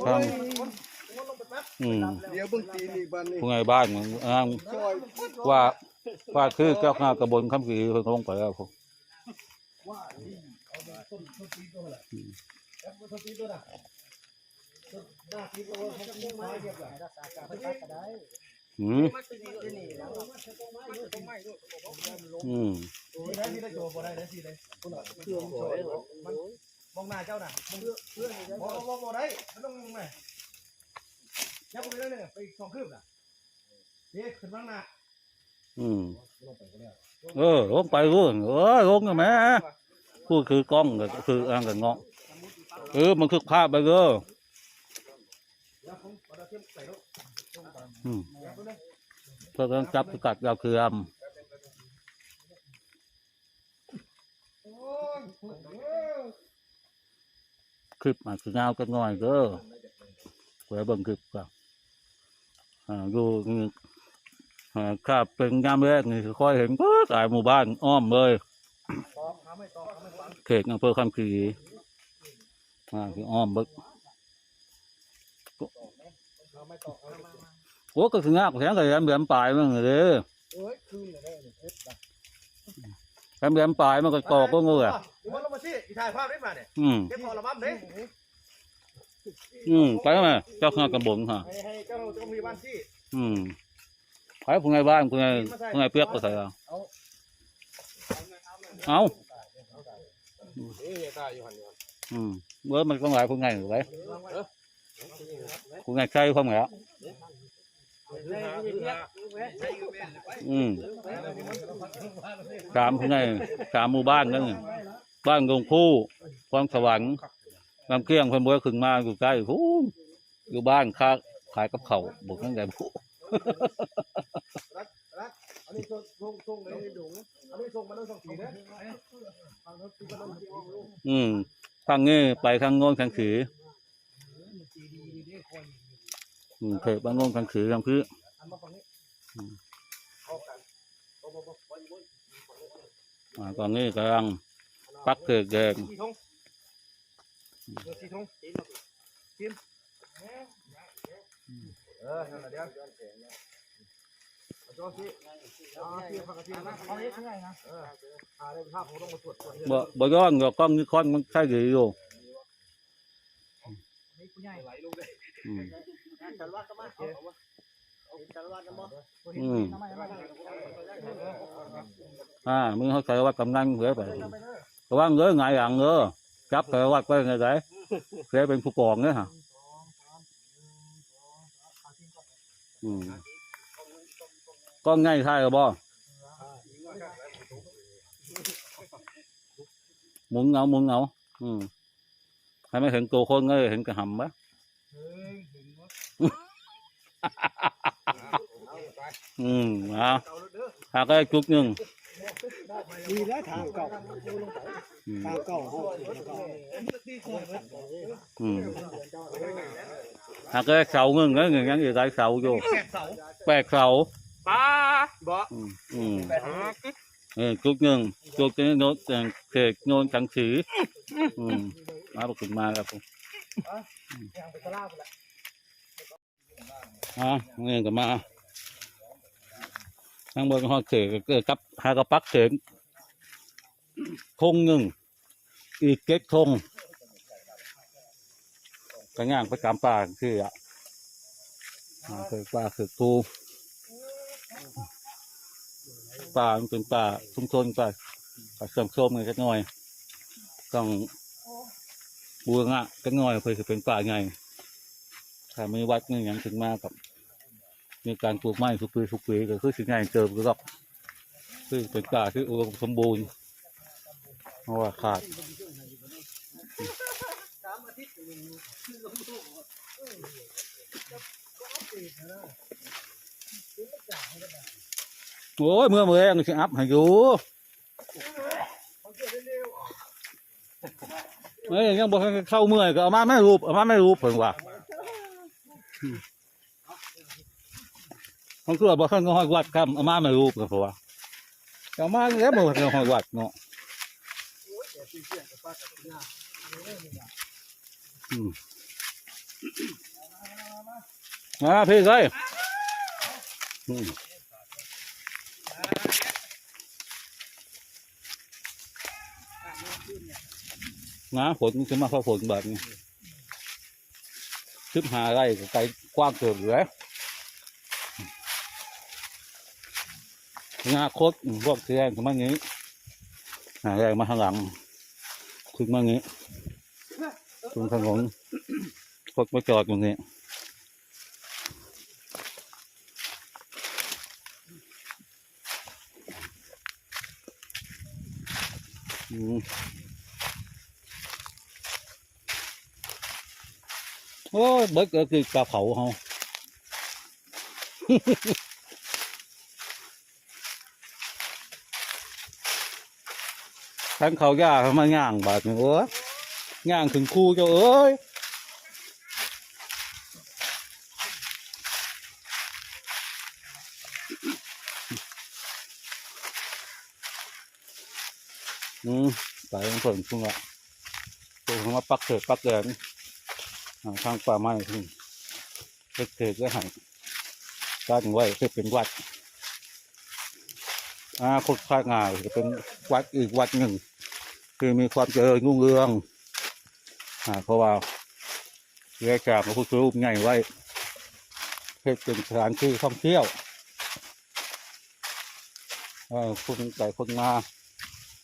ทางเดี๋ยวเบิ่งตีนอีกบ้านนี่ผู้ใหญ่บ้านว่าคือเจ้าหน้ากระบวนคำสีเพิ่งลงไปแล้วผมมองหน้าเจ้าน่ะมองได้มันต้องไงยับไปเรื่อยๆไป2 คืบน่ะนี่ขึ้นบ้างนะลงไปรู้ลงไหมพูดคือกล้องก็คืออ่างกับเงาะมันคือภาพไปก็เพื่อต้องจับกัดดาวเทียมคลิปมาคือเงากันหน่อยก็เผื่อบังคลิปก็ดูข้าเป็นยามแรกนี่ค่อยเห็นก็ตายหมู่บ้านอ้อมเลยเขตอำเภอคำขีคืออ้อมบึกโอ้ก็คืองาแข็งกับแหลมปลายมั้งเลย แหลมๆปลายมันก็กอกก็งูอ่ะ มันลงมาสิถ่ายภาพได้มาเนี่ย อืม เก็บพอละมั่มเด้ ไปไหมเจ้าข้ากระบงฮะ ให้เจ้ามีบ้านสิ ไปผู้ใหญ่บ้านผู้ใหญ่เปียกก็ใส่เอา ตายอยู่หันอยู่ เมื่อมันต้องหลายผู้ใหญ่หรือไงผู้ใหญ่ใช่ความเหรอสามผู้ใหญ่สามหมู่บ้านนั่นบ้านกงผู้ความสวรรค์ลำเกลี้ยงเพิ่นบ่ขึ้นมาอยู่ใกล้อยู่บ้านค้าขายกับเขาบอกนั่นไงผู้ อันนี้ส่งเลยดุงอันนี้ส่งมาต้องส่งสีนะ ข้างนี้ไปข้างโน้นข้างขือเขตบ้านโน้นข้างขือข้างคือตอนนี้กำลังปักเกิดแดงบ่ย้อนก็กล้องนิคอนมันใช่กี่อยู่มึงเขาใส่วัดกำนันเผื่อไปแต่ว่าเงยไงอย่างเงยจับใส่วัดไปไงได้เผื่อเป็นผู้กองเนี่ยฮะก็ง่ายใช่หรือบ่หมุนเงาให้ไม่เห็นตัวคนเห็นกระหำปะหาก็จุกหนึ่ง ดีแล้วทางเก่าหาก็เสาเงินแล้วเงินยังอยู่ใต้เสาอยู่แปลกเสาป้าบ่จุกหนึ่งจุกนี้โน้ตเขกโน้ตจังสีมาประกมาครับผมเงินก็มาทั้งบนห้องเขกกับหากระปักเขกทงหนึ่งอีกเก๊กทงกระง่างไปตามป่าคือคือป่าคือตูป่ามันเป็นป่าชุมชนป่าเสื่อมโทรมกันหน่อยต้องบูรณะกันหน่อยเพื่อจะเป็นป่าไงถ้าไม่วัดเงี้ยยังถึงมากับมีการปลูกไม้ทุกปีก็คือสิ่งใหญ่เจอก็คือเป็นป่าที่อุดมสมบูรณ์เพราะว่าขาดโอ้ยเมื่อยังสิอัพให้อยู่ยังบอกให้เข้าเมื่อยก็เอามาไม่รูปเพิ่งว่าเขาคือบอกให้เขาหอยวัดครับเอามาไม่รูปก็เพราะว่าเอามาแล้วบอกให้หอยวัดเนาะมาพี่เลยฝนจะมาพอฝนแบบนี้ซึบหาไรก็ไกลกว้างเกินเลยโคตรพวกเสียงมางี้หาไรมาข้างหลังขึ้นมางี้ตรงถนนโคตรมาจอดตรงนี้โอ้ยเบิกก็คือกระเผาเขาทั้งเขาย่าเขามาย่างบาดนี่โอ้ยย่างถึงคู่เจ้าเอ้ยไปมันผลชุ่มละตัวเขามาปักเถิดปักแดงทางป่าไม้ที่เถิดก็หายการไว้เพื่อเป็นวัด คนคลายง่ายจะเป็นวัดอีกวัดหนึ่งที่มีความเจริญรุ่งเรืองเพราะว่าเรียกจากพระพุทธรูปใหญ่ไว้เพื่อเป็นสถานที่ท่องเที่ยวคนไปคนมา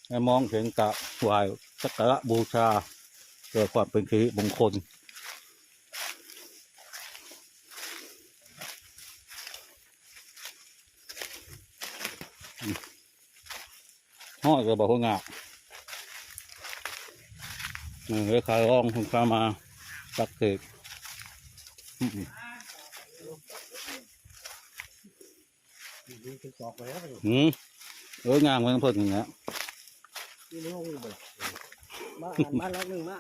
ให้มองเห็นกะไหว้สักการะบูชาเกิดความเป็นสิริมงคลห้อยก็บอกว่างาเฮ้ยขายร้องคุณข้ามาตักเสกงานมันเพิ่งอย่างเงี้ยมาล็อกหนึ่งมา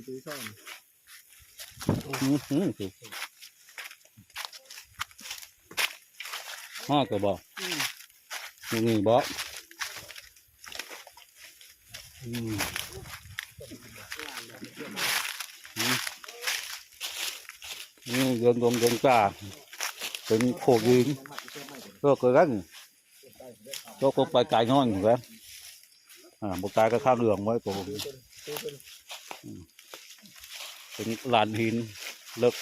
ตีซ่อนห้อยก็บอกนี่บอกนี่เดินเดินกาเป็นโขดยิงก็เกิดกันก็ไปไกลน้อยเหมือนกันบุกไกลก็ข้ามเรื่องไว้ก็เป็นลานหินเลิก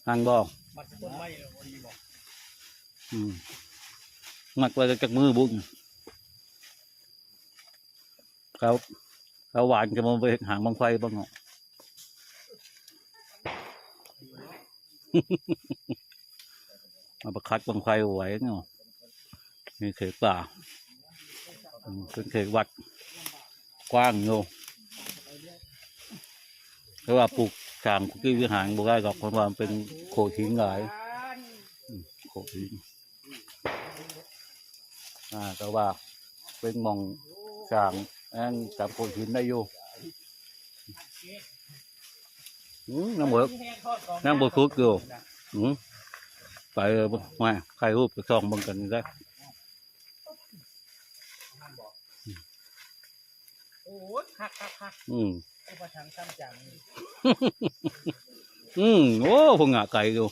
หันบอกมัดไว้จากมือบุ้งเขาหวานจะมาไปหางบังไฟบ้างเหรอมาประคัดบังไฟไว้เนาะมีเขตป่าเป็นเขตวัดกว้างโย่เพราะว่าปลูกกลางคุกกี้วิหารบุกได้กับเพราะว่าเป็นโขดหินหลายโขดหินแต่ว่าเป็นมองกลางนั่นจับโขดหินได้อยู่น้ำเบิกคุกอยู่ไปมาใครรูปไปส่องบังกันได้โอ้คักประทังซ้ำจังโอ้พงงะไก่ดู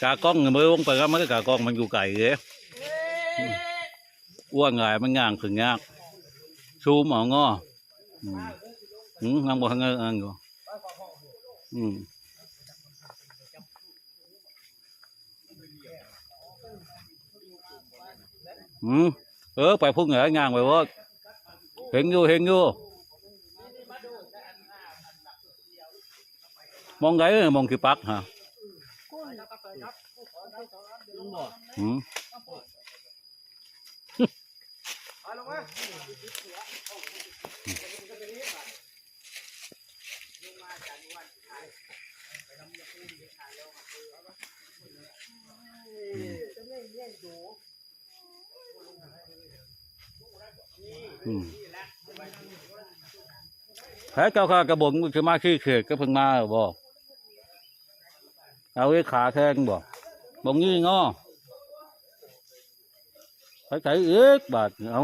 กากล้องเมื่อลงไปก็มันก็กากล้องมันอยู่ไก่เลยอ้วนไงมันงางถึงงากซูมเอาง้องางบอกงางอยู่ไปพุ่งเหงางางไปว่าเห็นอยู่มองไงมองกี่ปักฮะแพ้เจ้าข้ากระบงจะมาขี้เขตก็เพิ่งมาบอกเอาไว้ขาแทงบอกบงงี้งอไก่เอ๊ะบาดเอา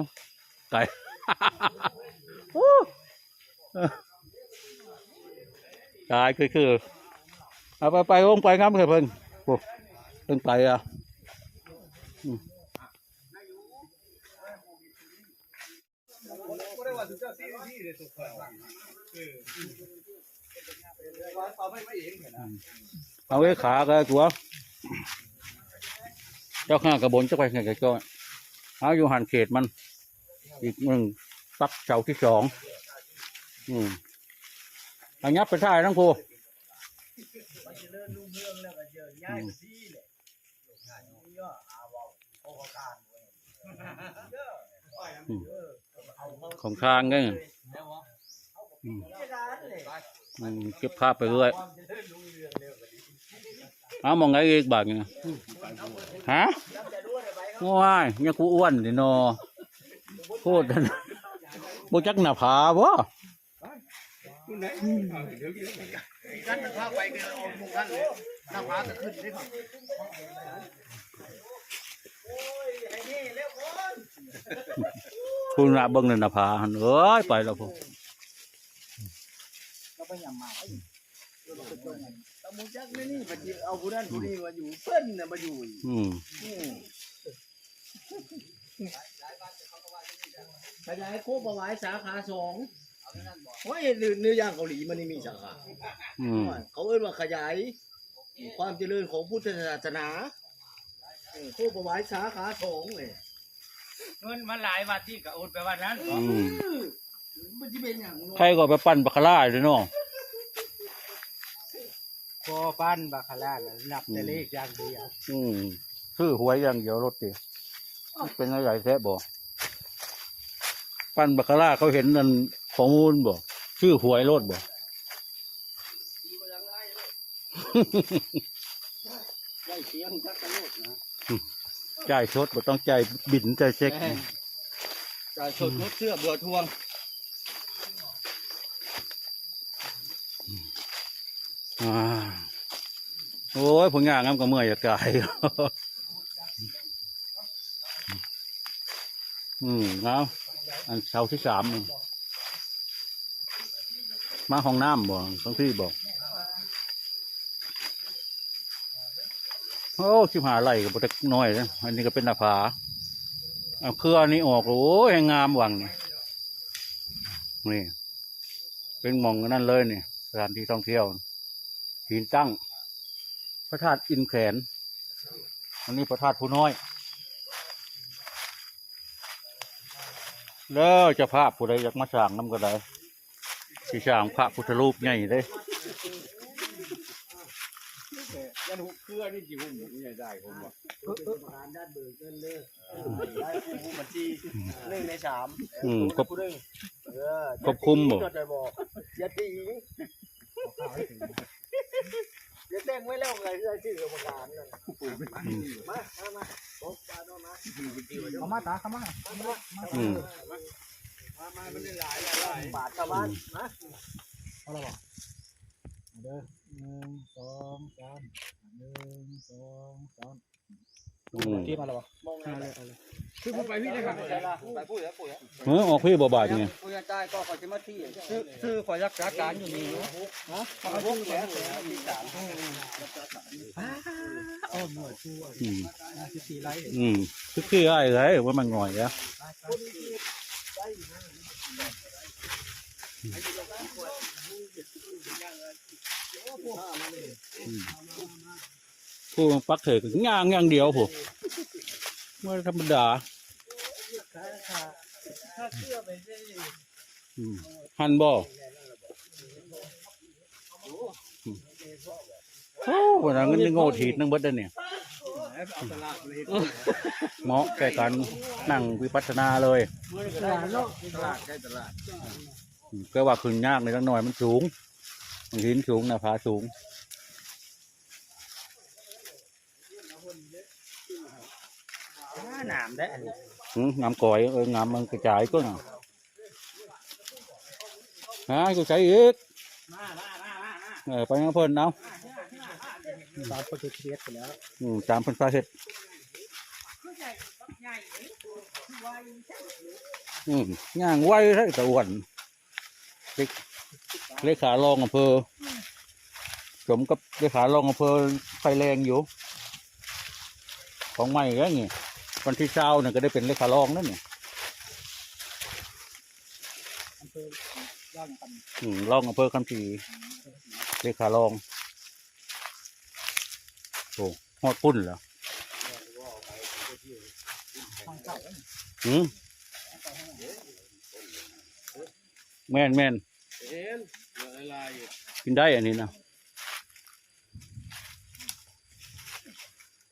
ไก่ตายคือเอาไปลงไปงั้นเถอะเพิ่นเพิ่นไปเอาไว้ขาก็ตัวเจ้าข้ากระบนจะไปไงกันก็เอาอยู่หันเขตมันอีกหนึ่งปักเสาที่2อันยับไปท่ายทั้งครูของทางไงเก็บภาพไปเรื่อยเอามองไงอีกบาทไงฮะง่ายเนี่ยกูอ้วนดิโนโคตรโบจักหน้าผาบ่กันพาไปกันออกมุกกันเลยหน้าผาจะขึ้นได้ครับ คุณละเบิ่งนั่นน่ะผาหั่นเอ้ยไปแล้วพวก เราไปยำมาตะมูจักนี่มาเอาผู้นั้นผู้นี้มาอยู่เพิ่นน่ะมาอยู่ ขยายโคบเอาไว้สาขา2โอ้ยเนื้อย่างเกาหลีมันนี่มีสาขาเขาเอิ้นว่าขยายความเจริญของพุทธศาสนาโคบเอาไว้สาขา2เลย เงินมาหลายวัดที่ก็โอนไปวันนั้น มันจะเป็นอย่าง ใครก็ไปปั้นบัคคาร่าเลยเนาะ พอปั้นบาคาร่านับแต่เลขอย่างเดียว ซื้อหวยอย่างเดียวรถติเป็นอะไรแท้บ่ปั้นบัคคาร่าเขาเห็นนั่นข้อมูลบ่ชื่อหวยรถบ่ ได้เสียงจักรโลดนะ จ่ายชดบ่ต้องจ่ายบินจ่ายเช็ค จ่ายสดงดเสื้อเบื่อทวง โอ้ยผลงานงามก็เมื่อยกาย เอาอันเช้าที่3นี่มาห้องน้ำบ่ต้องที่บอกโอ้ชิบหาไหลกับบ่ได้น้อยนะอันนี้ก็เป็นหน้าผาเอาเครือนี้ออกโอ้ยงามหวังนี่เป็นหม่องนั่นเลยนี่สถานที่ท่องเที่ยวหินตั้งพระธาตุอินแขนอันนี้พระธาตุผู้น้อยแล้วจะภาพผู้ใดอยากมาสร้างน้ำก็ได้ที่สร้างพระพุทธรูปใหญ่เลย ยันหุเครือนี่กี่หุ่มนี่ได้ผมว่าด้านเบิกเงินเลยได้ผู้บัญชี1 ใน 3 ควบ ผู้นึง ควบคุมบ่ จะบอกอย่าตีอย่าแต่งไว้แล้วไงที่ชื่อกรรมการนั่นมาบอกปาโนมาเข้ามาตาเข้ามามามันได้หลายบาทเข้ามานะเอาละบ่เด้อ1 2 3 1 2 3ที่มาแล้วบ่มองเลยคือผมไปพี่ได้ครับไปพูดแล้วออกพี่บ่บาทไง ผู้ใต้ก็ขอจะมาที่ซื้อขอรักษาการอยู่นี่ฮะขอพูดแล้วที่ศาลหน่วยชั่ว14ไร่คือไอ้ไรว่ามันง่อยแล้วผู้ปักเถกย่างอย่างเดียวผมไม่ธรรมดาหันบ่โอ้วันนั้นเงินโง่ถีดนั่งเบิดเนี่ยเหมาะแก่การนั่งวิปัสสนาเลยก็ว่าขึ้นยากในตั้งหน่อยมันสูงมันหินสูงนะผาสูงน้ำได้อันนี้งามก่อยงามมันกระจายก็น่ะกูใช้อีกไปงั้นเพิ่นเอาตามโปรเจกต์เครียดไปแล้วตามเพิ่นฟ้าเฮ็ดย่างไว้ให้ตะวันเลขารองอำเภอสมกับเลขารองอำเภอไฟแรงอยู่ของใหม่ก็งี้วันที่20เนี่ยก็ได้เป็นเลขารองนั่นเนี่ยรองอำเภอคำศรีเลขารองโอ้ฮอดพุ่นเหรอแม่นกินได้อันนี้นะ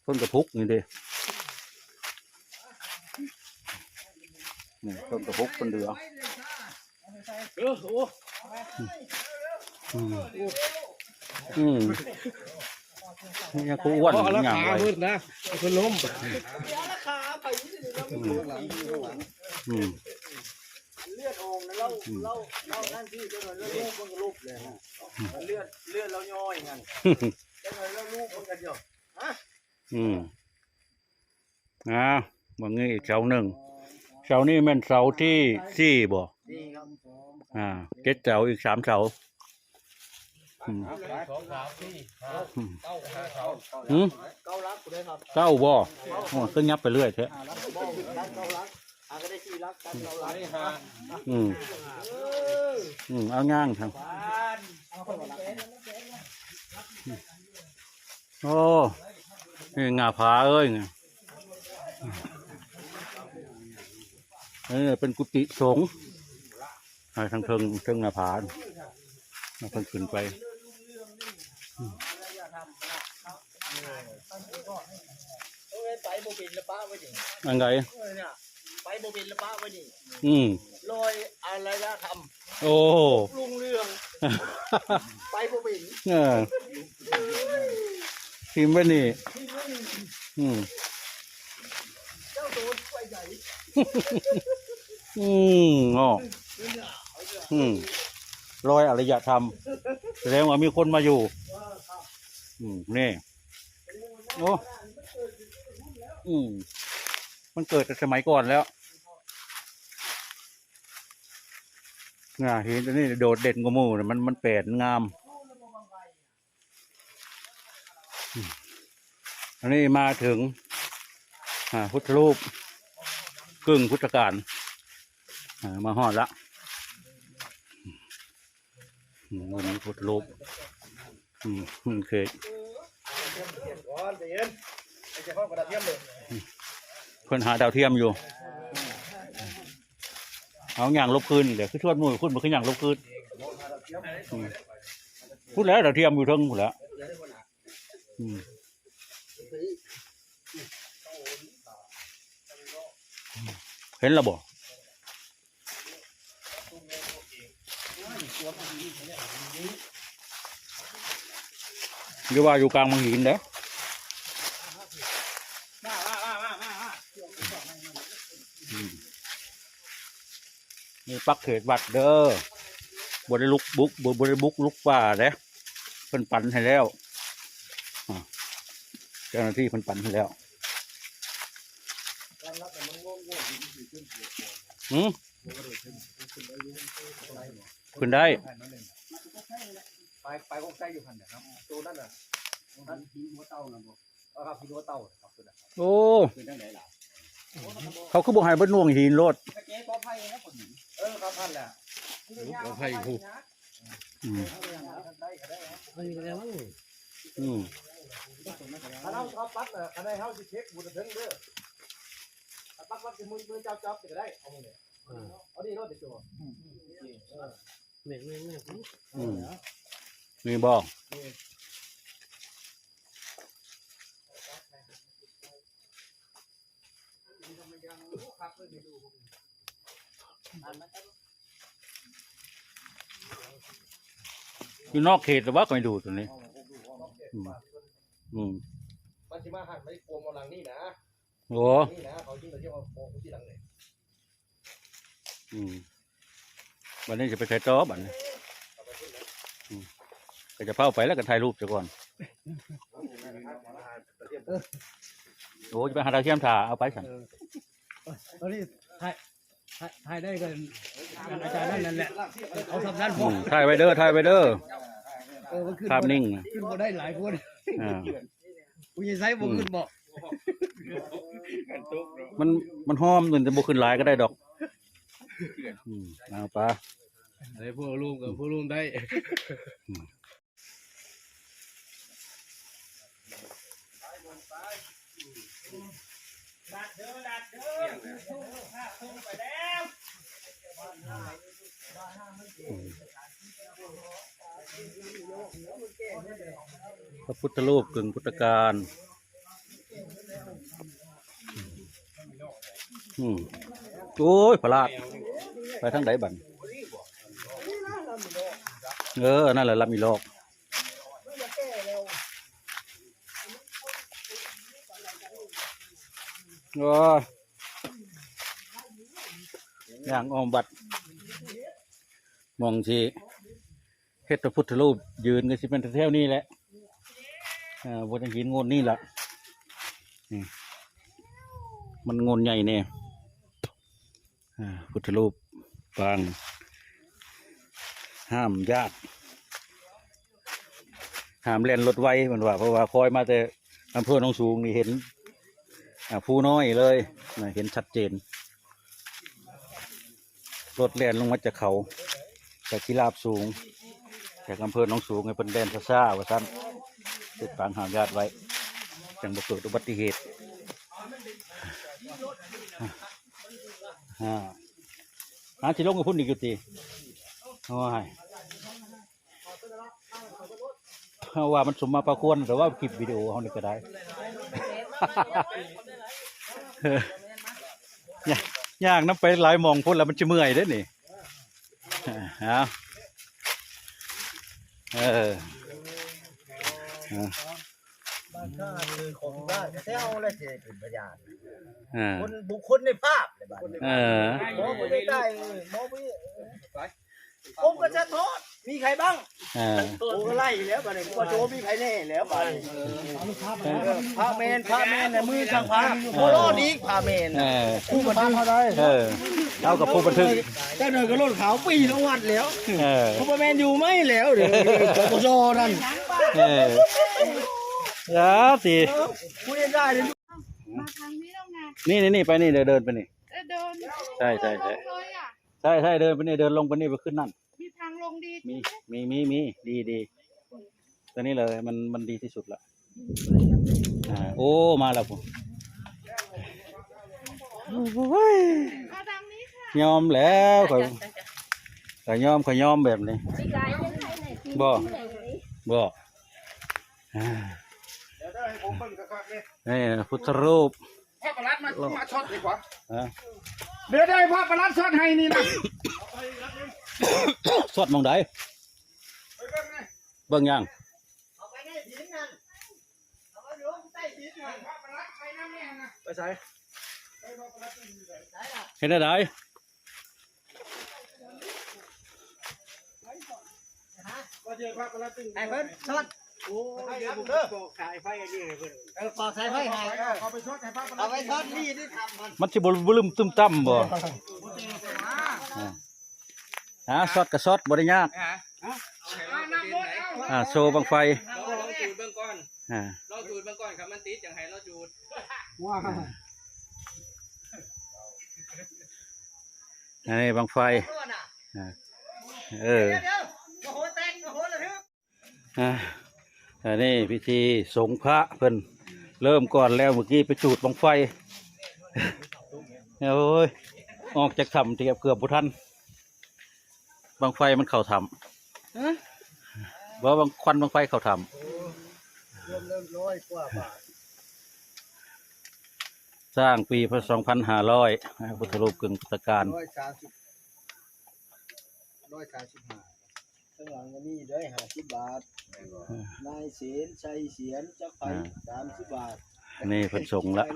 ต้นกระพุกนี่เด้นี่ต้นกระพุกต้นเดือนี่กูอ้วนอย่างไรนะคือล้มเลือดออกนะเรานั่นที่จะหน่อยแล้วลูกมันก็ลุกเลยฮะเลือดเราย่อยงั้นจะหน่อยแล้วลูกมันกันเยอะบางงี้อีกเจ้าหนึ่ง เสานี่แม่นเสาที่สี่บ่ นี่ครับ เจ็ดเสาอีก3เสาอืม สองสามสี่ห้า อืม เก้าห้าเสา หืม เก้าลักกูได้ครับ เก้าบ่โอ้ก็ยับไปเรื่อยแท้ ลักบ้องลักเก้าลักก็ได้4ลักกันเก้าลัก ได้ห้า อืมเอาย่างทางโอ้นี่งาผาเอ้ยไงเป็นกุฏิสงฆ์ทางเทิงงาผาเพิ่งขึ้นไปไปโบบินละป้าไว้ดิ อันไง เนี่ยไปโบบินละป้าไว้ดิ ล อยอารยธรรม โอ้ รุ่งเรืองไปโบบิน ทีมไว้นี่เจ้าโดนไปใหญ่ อ๋อรอยอารยธรรมแสดงว่ามีคนมาอยู่นี่โอ้มันเกิดแต่สมัยก่อนแล้วเห็นตัวนี้โดดเด่นกว่าหมู่มันแปลกงามอันนี้มาถึงพุทธรูปกึ่งพุทธกาลมาฮอดละวันนี้พุทธรูปเคยเพิ่นหาดาวเทียมอยู่เอาอย่างลบคืนเดี๋ยวคือชวดมือคุณมาขึ้นอย่างลบคืนพูดแล้วดาวเทียมอยู่เทิงหมดแล้วเห็นแล้วบ่เดี๋ยวว่าอยู่กลางมังหินเด้อนี่ปักเขตวัดเด้อบได้ลุกบุกบได้บุกลุกป่าเด้เพิ่นปั่นให้แล้วเจ้าหน้าที่เพิ่นปั่นให้แล้วขึ้นได้ไปคงใส่อยู่พันเนี่ยครับตัวนั่นน่ะนั่นหินหัวเต่านะบ่ครับหินหัวเต่าครับตัวนั้น โอ้ คือจังได๋ล่ะ เขาคือบ่ให้เบิ่น่วงหินโลด เจ๊ปอไผ่นะผมครับพันแหละ เอาให้ผู้ ถ้าเราปักน่ะถ้าได้เฮาสิเช็คบุญถึงเด้อปักสิมือจับก็ได้เอาเนี่ยเอาดิรถเดี๋ยวตัวนี่บ่อยู่นอกเขตหรือว่าก็ไม่ดูตัวนี้มันสิมาหันไปกลมเอาหลังนี่นะ โอ้ นี่นะเขาจริงแต่ที่เอาโอ้ที่หลังเลย วันนี้จะไปใช้โต๊ะบัดนี้ก็จะเผาไปแล้วก็ถ่ายรูปซะก่อนโอ้จะไปหาดาวเทียมถ่าเอาไปสั่ง ตอนนี้ถ่ายได้กันอาจารย์นั่นแหละเอาทำนั้นพอ ถ่ายไว้เด้อถ่ายไว้เด้อ ขึ้น ภาพนิ่ง ขึ้นมาได้หลายคนคุณยังใช้ผมขึ้นบอก มันหอมแต่บ่ขึ้นหลายก็ได้ดอกเอาปะ อะไรพวกลุงกับพวกลุงได้ พระพุทธรูปกึ่งพุทธกาลโอ้ยพระราชไปทางไหนบันนั่นแหละรับมีโลกอย่างออมบัดมองทีเฮ็ดพระพุทธรูปยืนก็สิเป็นแถวนี้แหละบนหินงนนี่แหละมันงนใหญ่เนี่ย พุทธรูปปางห้ามญาติห้ามเล่นรถไว้เหมือนว่าเพราะว่าคอยมาแต่อำเภอหนองสูงนี่เห็นผู้น้อยเลยเห็นชัดเจนรถแล่นลงมาจากเขาจากที่ราบสูงจากอำเภอหนองสูงให้เป็นแดนซ่าว่าสั้นติดปางห้ามญาติไว้จังบ่เกิดอุบัติเหตุที่ลงกับพุ่นอีกอยู่ตีโอ้ยว่ามันสมมาประควรแต่ว่าคลิปวิดีโอเขานี่ก็ได้ ย่างน้ำไปหลายมองพุ่นแล้วมันจะเมื่อยได้นี่บ้านข้าคือของบ้านแท้เอาและเจเป็นพยาน ค คนบุคคลในภาพเลยบ้านหมอไม่ได้หมอไม่ผมก็จะโทษมีใครบ้างโอ้ก็ไล่แล้วบ้านนี้ว่าโจมีใครแน่แล้วบ้านนี้พระเมนเนี่ยมือช่างพระโคโลดีพระเมนผู้บันทึกเขาได้เอากับผู้บันทึกแต่หน่อยก็รถขาวปีละวัดแล้วผู้พระเมนอยู่ไม่แล้วเดี๋ยวกโจนั่นสิคุยได้เลยมาทางนี้แล้วไง นี่ไปนี่เดินไปนี่เดินใช่เดินไปนี่เดินลงไปนี่ไปขึ้นนั่นมีทางลงดีมีดีตอนนี้เลยมันดีที่สุดละโอ้มาแล้วผมมาทางนี้ค่ะยอมแล้วข่อยยอมแบบนี้บ่นี่พุทธรูปพระประหลัดมาช็อตดีกว่าเดี๋ยวได้พระประหลัดช็อตให้นี่นะสวดมองได้เบิ่งยังไปใส่เห็นได้ไอ้เพิ่นช็อตโอ้ยเดี๋ยวผมบอกสายไฟอย่างนี้เลยเพิ่นปอกสายไฟหายเอาไปช็อตนี่ที่ทำมันสิบ่ลืมตึมตั้มบ่ช็อตกับช็อตบ่ได้ยากโชว์บังไฟเราจูดเบื้องก่อนครับมันติดอย่างไรเราจูดว้านี่บังไฟอันนี้พิธีสงฆ์พระเพิ่นเริ่มก่อนแล้วเมื่อกี้ไปจูดบังไฟโอ้ยออกจากถ้ำเกือบบุทันบังไฟมันเข่าถ้ำว่าควันบังไฟเข่าถ้ำสร้างปีพ.2500พุทธรูปกึ่งพุทธกาล135ข้างหลังก็มีได้50 บาทนายเสียนชัยเสียนจักไผ่30 บาทนี่เพิ่นส่งละ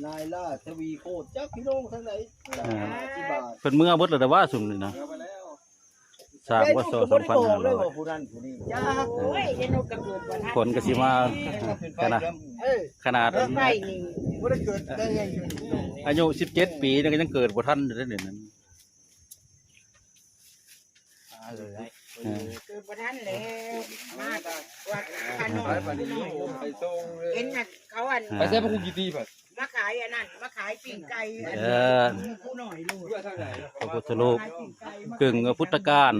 นายล่าทวีโคตรจักพี่น้องทั้งไหน50 บาทเพิ่นเมื่อเบิดแล้วแต่ว่าสุ่มนี่นะสร้างวัดโซ2500คนก็สิมาขนาดอายุ17 ปีนี่ก็ยังเกิดบ่ทันอยู่ได้นั้นคือประธานแล้วมากวัดขนมเห็นนะเขาไปใช้พระคุณกี่ตีป่ะมาขายอันนั้นมาขายปิ้งไก่ผู้หน่อยลูกพระพุทธรูปกึ่งพุทธกาล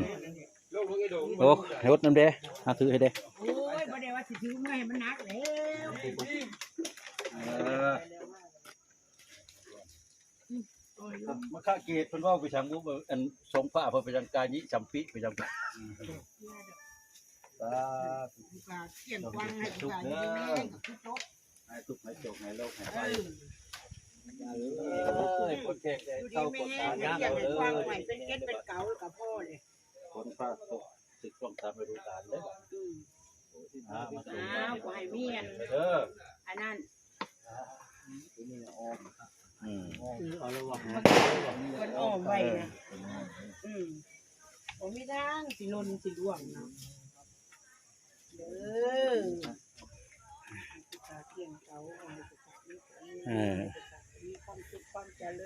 โอ้ให้รถน้ำเด้ถือให้เด้โอ้ยบ่ได้ว่าสิถือไม่ให้มันหนักแล้วมาข้าเกตเพิ่นว่าไปทางบุอันสงพระเพิ่นไปทางกาญิจำปีไปทางเกี่ยงกวางให้ทุกข์ให้ทุกข์ให้โศกให้โรคให้ภัยคนแก่เศร้ากดตายากเลยเป็นเก็ดเป็นเก๋ากับพ่อเลยคนพระตกศึกต้องตามไปดูการเลยไหวเมียนอันนั้นมันอ้อมไว้นะผมมีทางสิลนสิร่วงนะ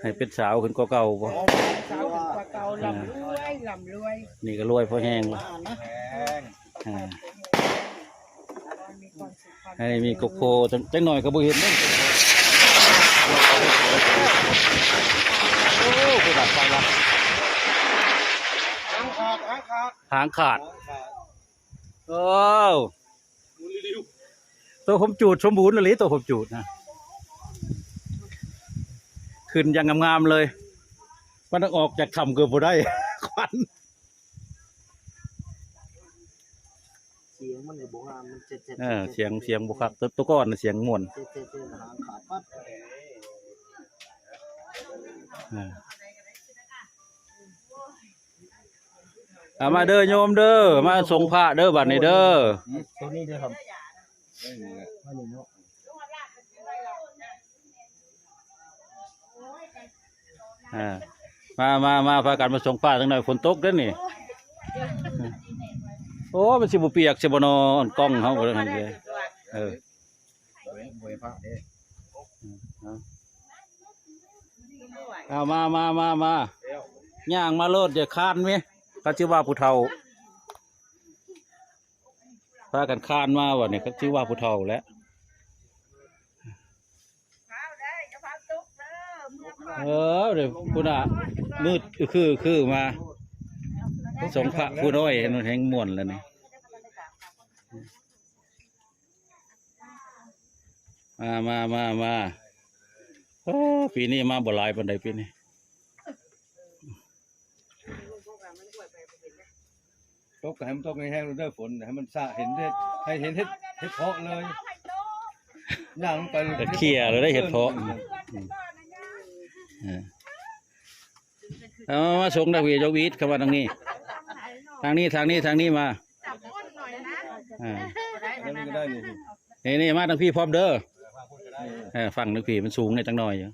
ให้ ให้เป็นสาวขึ้นกว่าเก่าบ่ สาวถึงกว่าเก่าลำรวย นี่ก็รวยพอแห้งละอ่าให้มีโกโก้จังหน่อยก็บ่เห็นเด้โอ้คือดับไฟละหางขาดโอ้ตัวผมจูดสมบูรณ์เลยตัวผมจูดนะขึ้นอย่างงามๆเลยมันต้องออกจากถ้ำเกือบบ่ได้ ควัน เสียงมันเนี่ยบ่งามมันเจ็ด เสียงบุคักตัวก้อนน่ะเสียงม่วน หางขาดปั๊บ เอามาเด้อโยมเด้อมาส่งพระเด้อบัดนี้เด้อ ตัวนี้เด้อครับอันนี้เนาะ มาพากันมาส่งพระทั้งหน่อยฝนตกเด้อนี่โอ้มันสิบ่เปียกสิบ่นอนกล้องเฮาบ่ได้หั่นเด้เอามาย่างมาโลดอย่าคานมั้ยเขาชื่อว่าผู้เฒ่าพากันคานมาว่ะนี่เขาชื่อว่าผู้เฒ่าแหล้วเดี๋ยวพุ่นน่ะมืดคือมาส่งพระผู้น้อยมันแห่งม่วนแล้วนี่มาโอ้ปีนี้มาบ่หลายปานใดปีนี้ตกให้มันตกแห้งๆเด้อฝนให้มันสะเห็นได้ให้เห็นเฮ็ดเพาะเลยย่างลงไป ก็เคลียร์เลยได้เห็ดเพาะเอามาส่งนักเรียนยกวีดเข้ามาทางนี้มา แล้วนี่ก็ได้นี่ นี่มาทางพี่พร้อมเด้อฝั่งนึกพี่มันสูงในจังหน่อยอยู่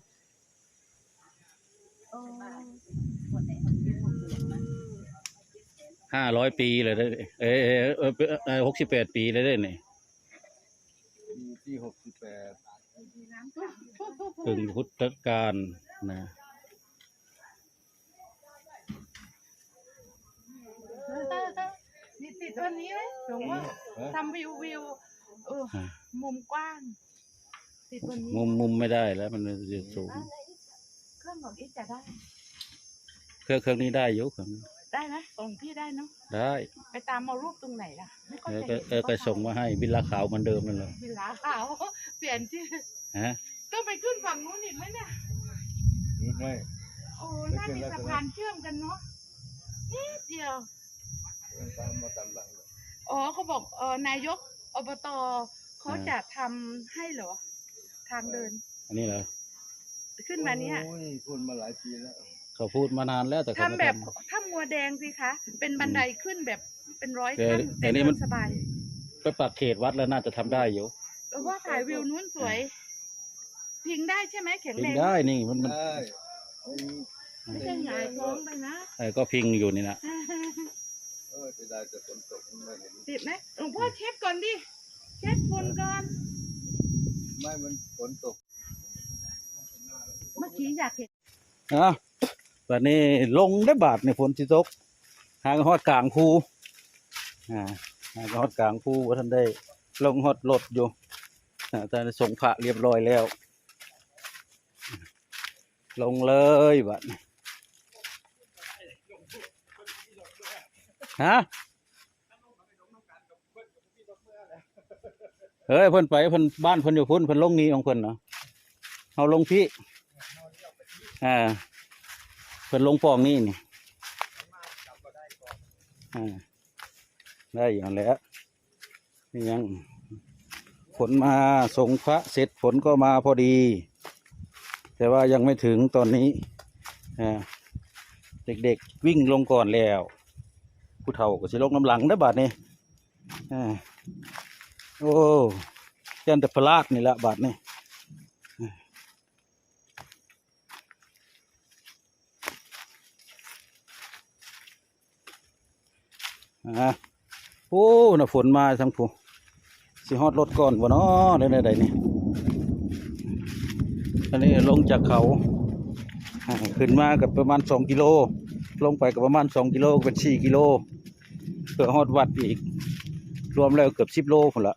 500 ปีเลยได้68 ปีเลยได้นี่ ที่68ถึงพุทธกาลนะ นี่ติดตัวนี้ไหมหลวงพ่อทำวิวมุมกว้างติดตัวนี้ มุมไม่ได้แล้วมันจะสูง เครื่องของอีจะได้ เครื่องนี้ได้อยู่ครับ ได้ไหมของพี่ได้เนาะ ได้ ไปตามเอารูปตรงไหนล่ะไม่ค่อยจะ ก็ส่งมาให้บิลลาขาวเหมือนเดิมนั่นเลย วิลาขาวเปลี่ยนชื่อ ฮะ ต้องไปขึ้นฝั่งนู้นอีกไหมเนี่ย ไม่ โอ้น่ามีสะพานเชื่อมกันเนาะนิดเดียว ตามมาตามหลัง อ๋อเขาบอกนายกอบตเขาจะทำให้เหรอทางเดิน อันนี้เหรอ ขึ้นมาเนี่ย โอ้ยพูดมาหลายปีแล้ว เขาพูดมานานแล้วแต่เขา ทำ ไม่ แบบ ทำ ถ้ำงัวแดงสิคะเป็นบันไดขึ้นแบบเป็นร้อย แต่ ขั้น แต่ แต่ นี่ เดิ มัน นสบาย ไปปักเขตวัดแล้วน่าจะทำได้อยู่ แล้วว่าถ่ายวิวนู้นสวย พิงได้ใช่ไหมแข็ง พิ แรง ง ได้นี่มัน ได้ ไม่ใช่หงายท้องไปนะ ก็พิงอยู่นี่นะ จะได้แต่ฝนตกไม่เห็น ติดไหมหลวงพ่อเช็ดก่อนดิเช็ดฝุ่นก่อน ไม่มันฝนตก เมื่อกี้อยากเห็น แบบนี้ลงได้บาทในฝนสิตกหางฮอดกลางภูหางฮอดกลางภูว่าท่านได้ลงฮอดรถอยู่แต่ส่งพระเรียบร้อยแล้ว ลงเลยบัดนี้ฮะเฮ้ยเพิ่นไปเพิ่นบ้านเพิ่นอยู่พุ่นเพิ่นลงนี้ของเพิ่นเนาะเอาลงพี่เพิ่นลงปองนี่นี่ได้อย่างแล้วนี่ยังฝนมาส่งพระเสร็จฝนก็มาพอดี แต่ว่ายังไม่ถึงตอนนี้เด็กๆวิ่งลงก่อนแล้วผู้เฒ่าก็สิลงน้ำหลังนะบาดนี้โอ้ยันแต่พลาดนี่ละบาดนี้โอ้น่ะฝนมาทั้งผู้สิฮอดรถก่อนบ่เนาะได้นี่อันนี้ลงจากเขา ขึ้นมากับประมาณ2 กิโลลงไปกับประมาณ2 กิโลเป็น4 กิโลเพื่อฮอดวัดอีกรวมแล้วเกือบ10 โลพุ่นละ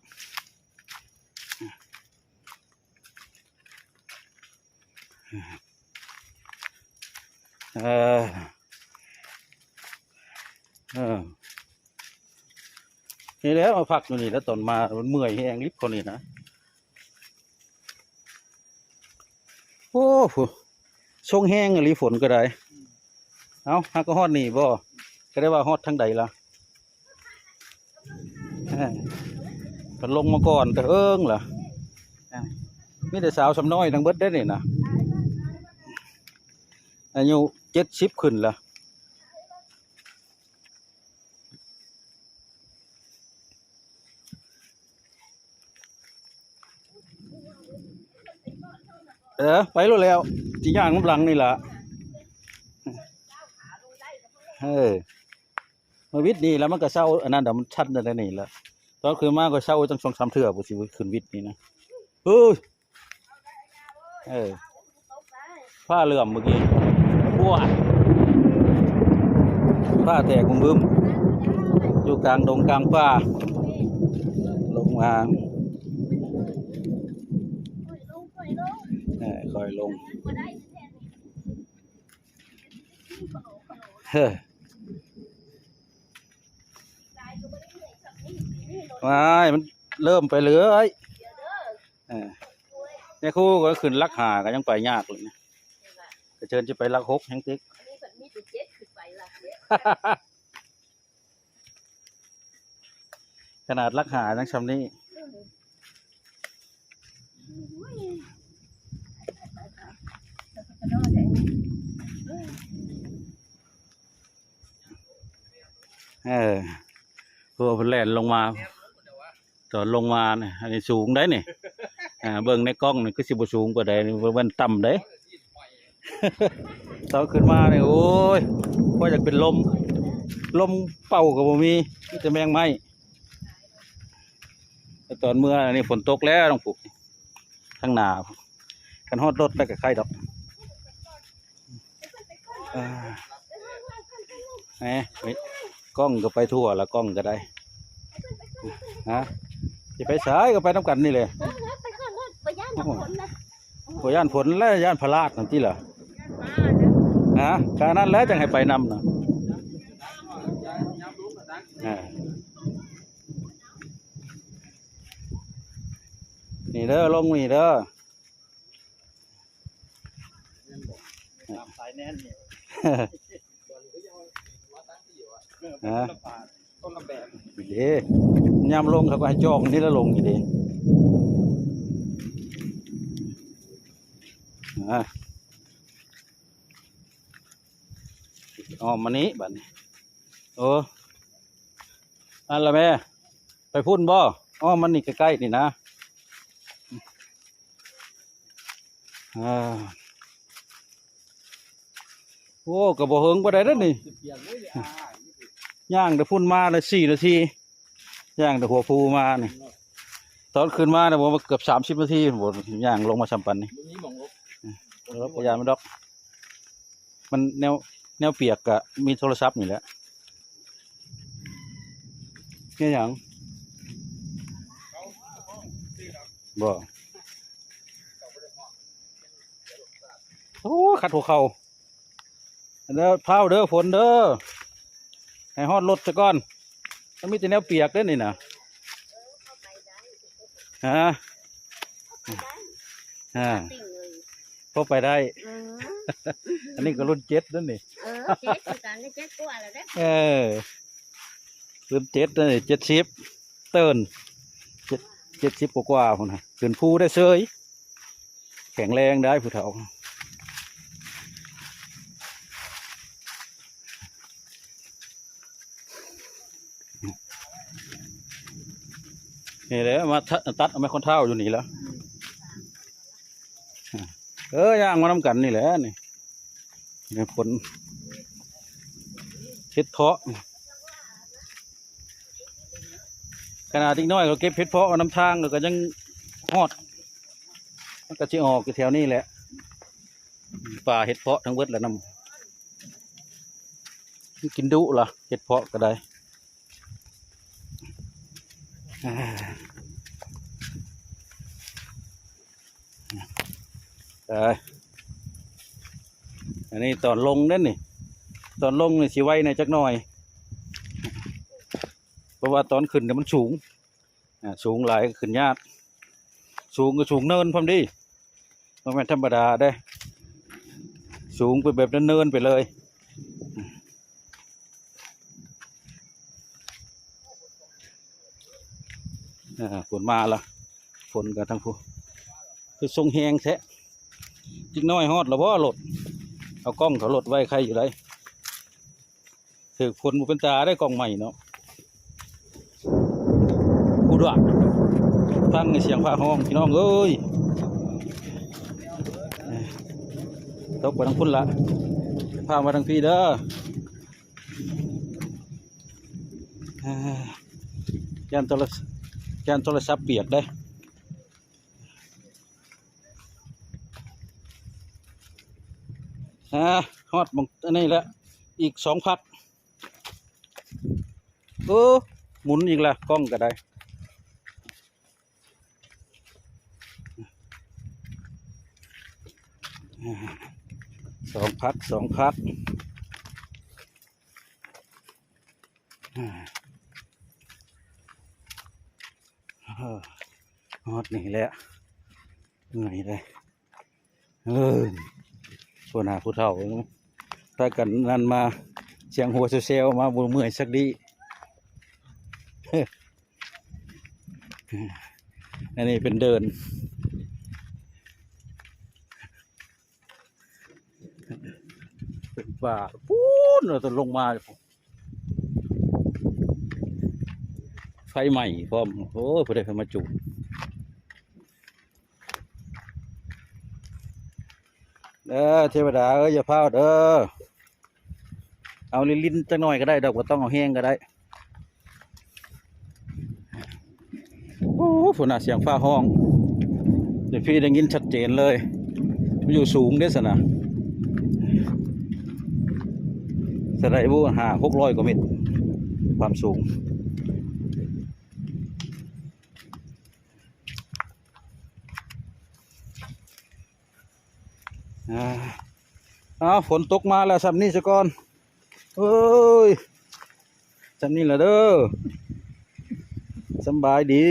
นี่แล้วมาพักอยู่นี่แล้วตอนมามันเมื่อยแห้งลิบคนนี้นะโอ้โหช่วงแห้งอะไรฝนก็ได้เอาฮักก็ฮอดนี่บ่ก็ได้ว่าฮอดทั้งใดล่ะมันลงมาก่อนแต่ล่ะมีแต่สาวสำน้อยทั้งเบิดได้นี่นะอายุ70ขึ้นละไปแล้วจีย่างน้ำหลังนี่ล่ะมาวิทย์นี่แล้วมันก็เศร้าอันนั้นเดี๋ยวมันชัดอะไรนี่แหละตอนคืนมาก็เศร้าจัง2-3 เทื่อปุ๊สิขึ้นวิทย์นี่นะผ้าเหลื่อมเมื่อกี้บ้วนผ้าแตกบึ้มอยู่กลางดงกลางป่าลงมาคอยลงมันเริ่มไปเลยเนี่ยครูก็ขึ้นลักหาก็ยังไปยากเลยนะก็เชิญจะไปลัก6แห่งติ๊กขนาดลักหาทั้งชำนี้ตัวเพลนลงมาตอนลงมาเนี่ยอันนี้สูงได้เนี่ยเบิ่งในกล้องนี่ก็สิบสูงกว่าใดมันต่ำได้ตอนขึ้นมาเนี่ยโอ้ยก็อยากเป็นลมเป่ากับบ่มีจะแมงไหมแต่ตอนเมื่อนี่ฝนตกแล้วต้องปลูกทั้งหนากันฮอดรถได้กับใครดอกกล้องก็ไปทั่วละกล้องก็ได้จะไปสายก็ไปน้ำกันนี่เลยพย่านฝนและย่านพลาดนั่นที่เหรอการนั้นแล้วจังให้ไปนำนะนี่เด้อลงนี่เด้อสายแน่นเนี่ยต้นละแบบดียามลงเขาก็ให้จองนี่แล้วลงอยู่ดีมานี้บัดนี้อันละแม่ไปพุ่นบ่มันนี่ใกล้ๆนี่นะโอ้กระบอกเฮิงบ่ได้แล้วนี่ย่างแต่พุ่นมาเลย4 นาทีย่างแต่หัวภูมานี่ตอนขึ้นมาเนี่ยผมเกือบ30 นาทีผมย่างลงมาสัมปันนี่รถพยานมันดอกมันแนวเปียกกะมีโทรศัพท์นี่แหละเนี่ยอย่างบ่โอ้ขัดหัวเข่าแล้วเผาเด้อฝนเด้อให้ฮอดรถซะก่อนมันมีแต่แนวเปียกเด้อนี่นะพอไปได้อันนี้ก็รุ่น7นั่นนี่รุ่น7นั่นนี่70เติร์น70กว่าพุ่นน่ะขึ้นภูได้เซยแข็งแรงได้ผู้เฒ่านี่แหละมาตัดเอาไม้คนเท่าอยู่นี่แล้วย่างมาน้ำกันนี่แหละนี่ผลเพชรเพาะขนาดอีกน้อยก็เก็บเพชรเพาะน้ำทางก็ยังฮอดมันก็จะออกแถวนี้แหละ ป่าเห็ดเพาะทั้งเบิดแล้วนำกินดุล่ะเห็ดเพาะก็ได้อันนี้ตอนลงนั่นนี่ตอนลงนี่สิไว้ในจักหน่อยเพราะว่าตอนขึ้นเนี่ยมันสูงสูงหลายขึ้นยากสูงก็สูงเนินพร้อมดิมันเป็นธรรมดาได้สูงไปแบบเนินๆไปเลยฝนมาละฝนกันทั้งผู้คือทรงแหงแท้จิกน้อยฮอดแล้วบ่รถเอากล้องเขารถไว้ใครอยู่ไรถือฝนเป็นตาได้กล้องใหม่เนาะกูด่าฟังเสียงฟ้าห้องพี่น้องเอ้ยตกไปทางพุ่นละพามาทางพี่เด้อย่านโทรศัพท์เปียกได้ฮอดมองอันนี้แหละอีก2 พักหมุนอีกละกล้องก็ได้2 พักฮอดนี่แหละเหนื่อยเลยส่วนหาผู้เฒ่าถ้ากันนั่นมาเสียงหัวเซลมาบุเมื่อยสักดีอันนี้เป็นเดินเป็นป่าปูนเราจะลงมาไฟใหม่พร้อมโอ้ยพอได้ไฟมาจุเทวดาอย่าพลาดเอาลิ้นจังหน่อยก็ได้ดอกว่าต้องเอาแห้งก็ได้โอ้ฝนเสียงฟ้าห้องเดี๋ยวพี่ได้ยินชัดเจนเลยมันอยู่สูงเด้สนะสไลด์บู600 กว่าเมตรความสูงฝนตกมาแล้วสับนี่ซะก่อนเอ้ยสับนี่แหละเด้อสบายดี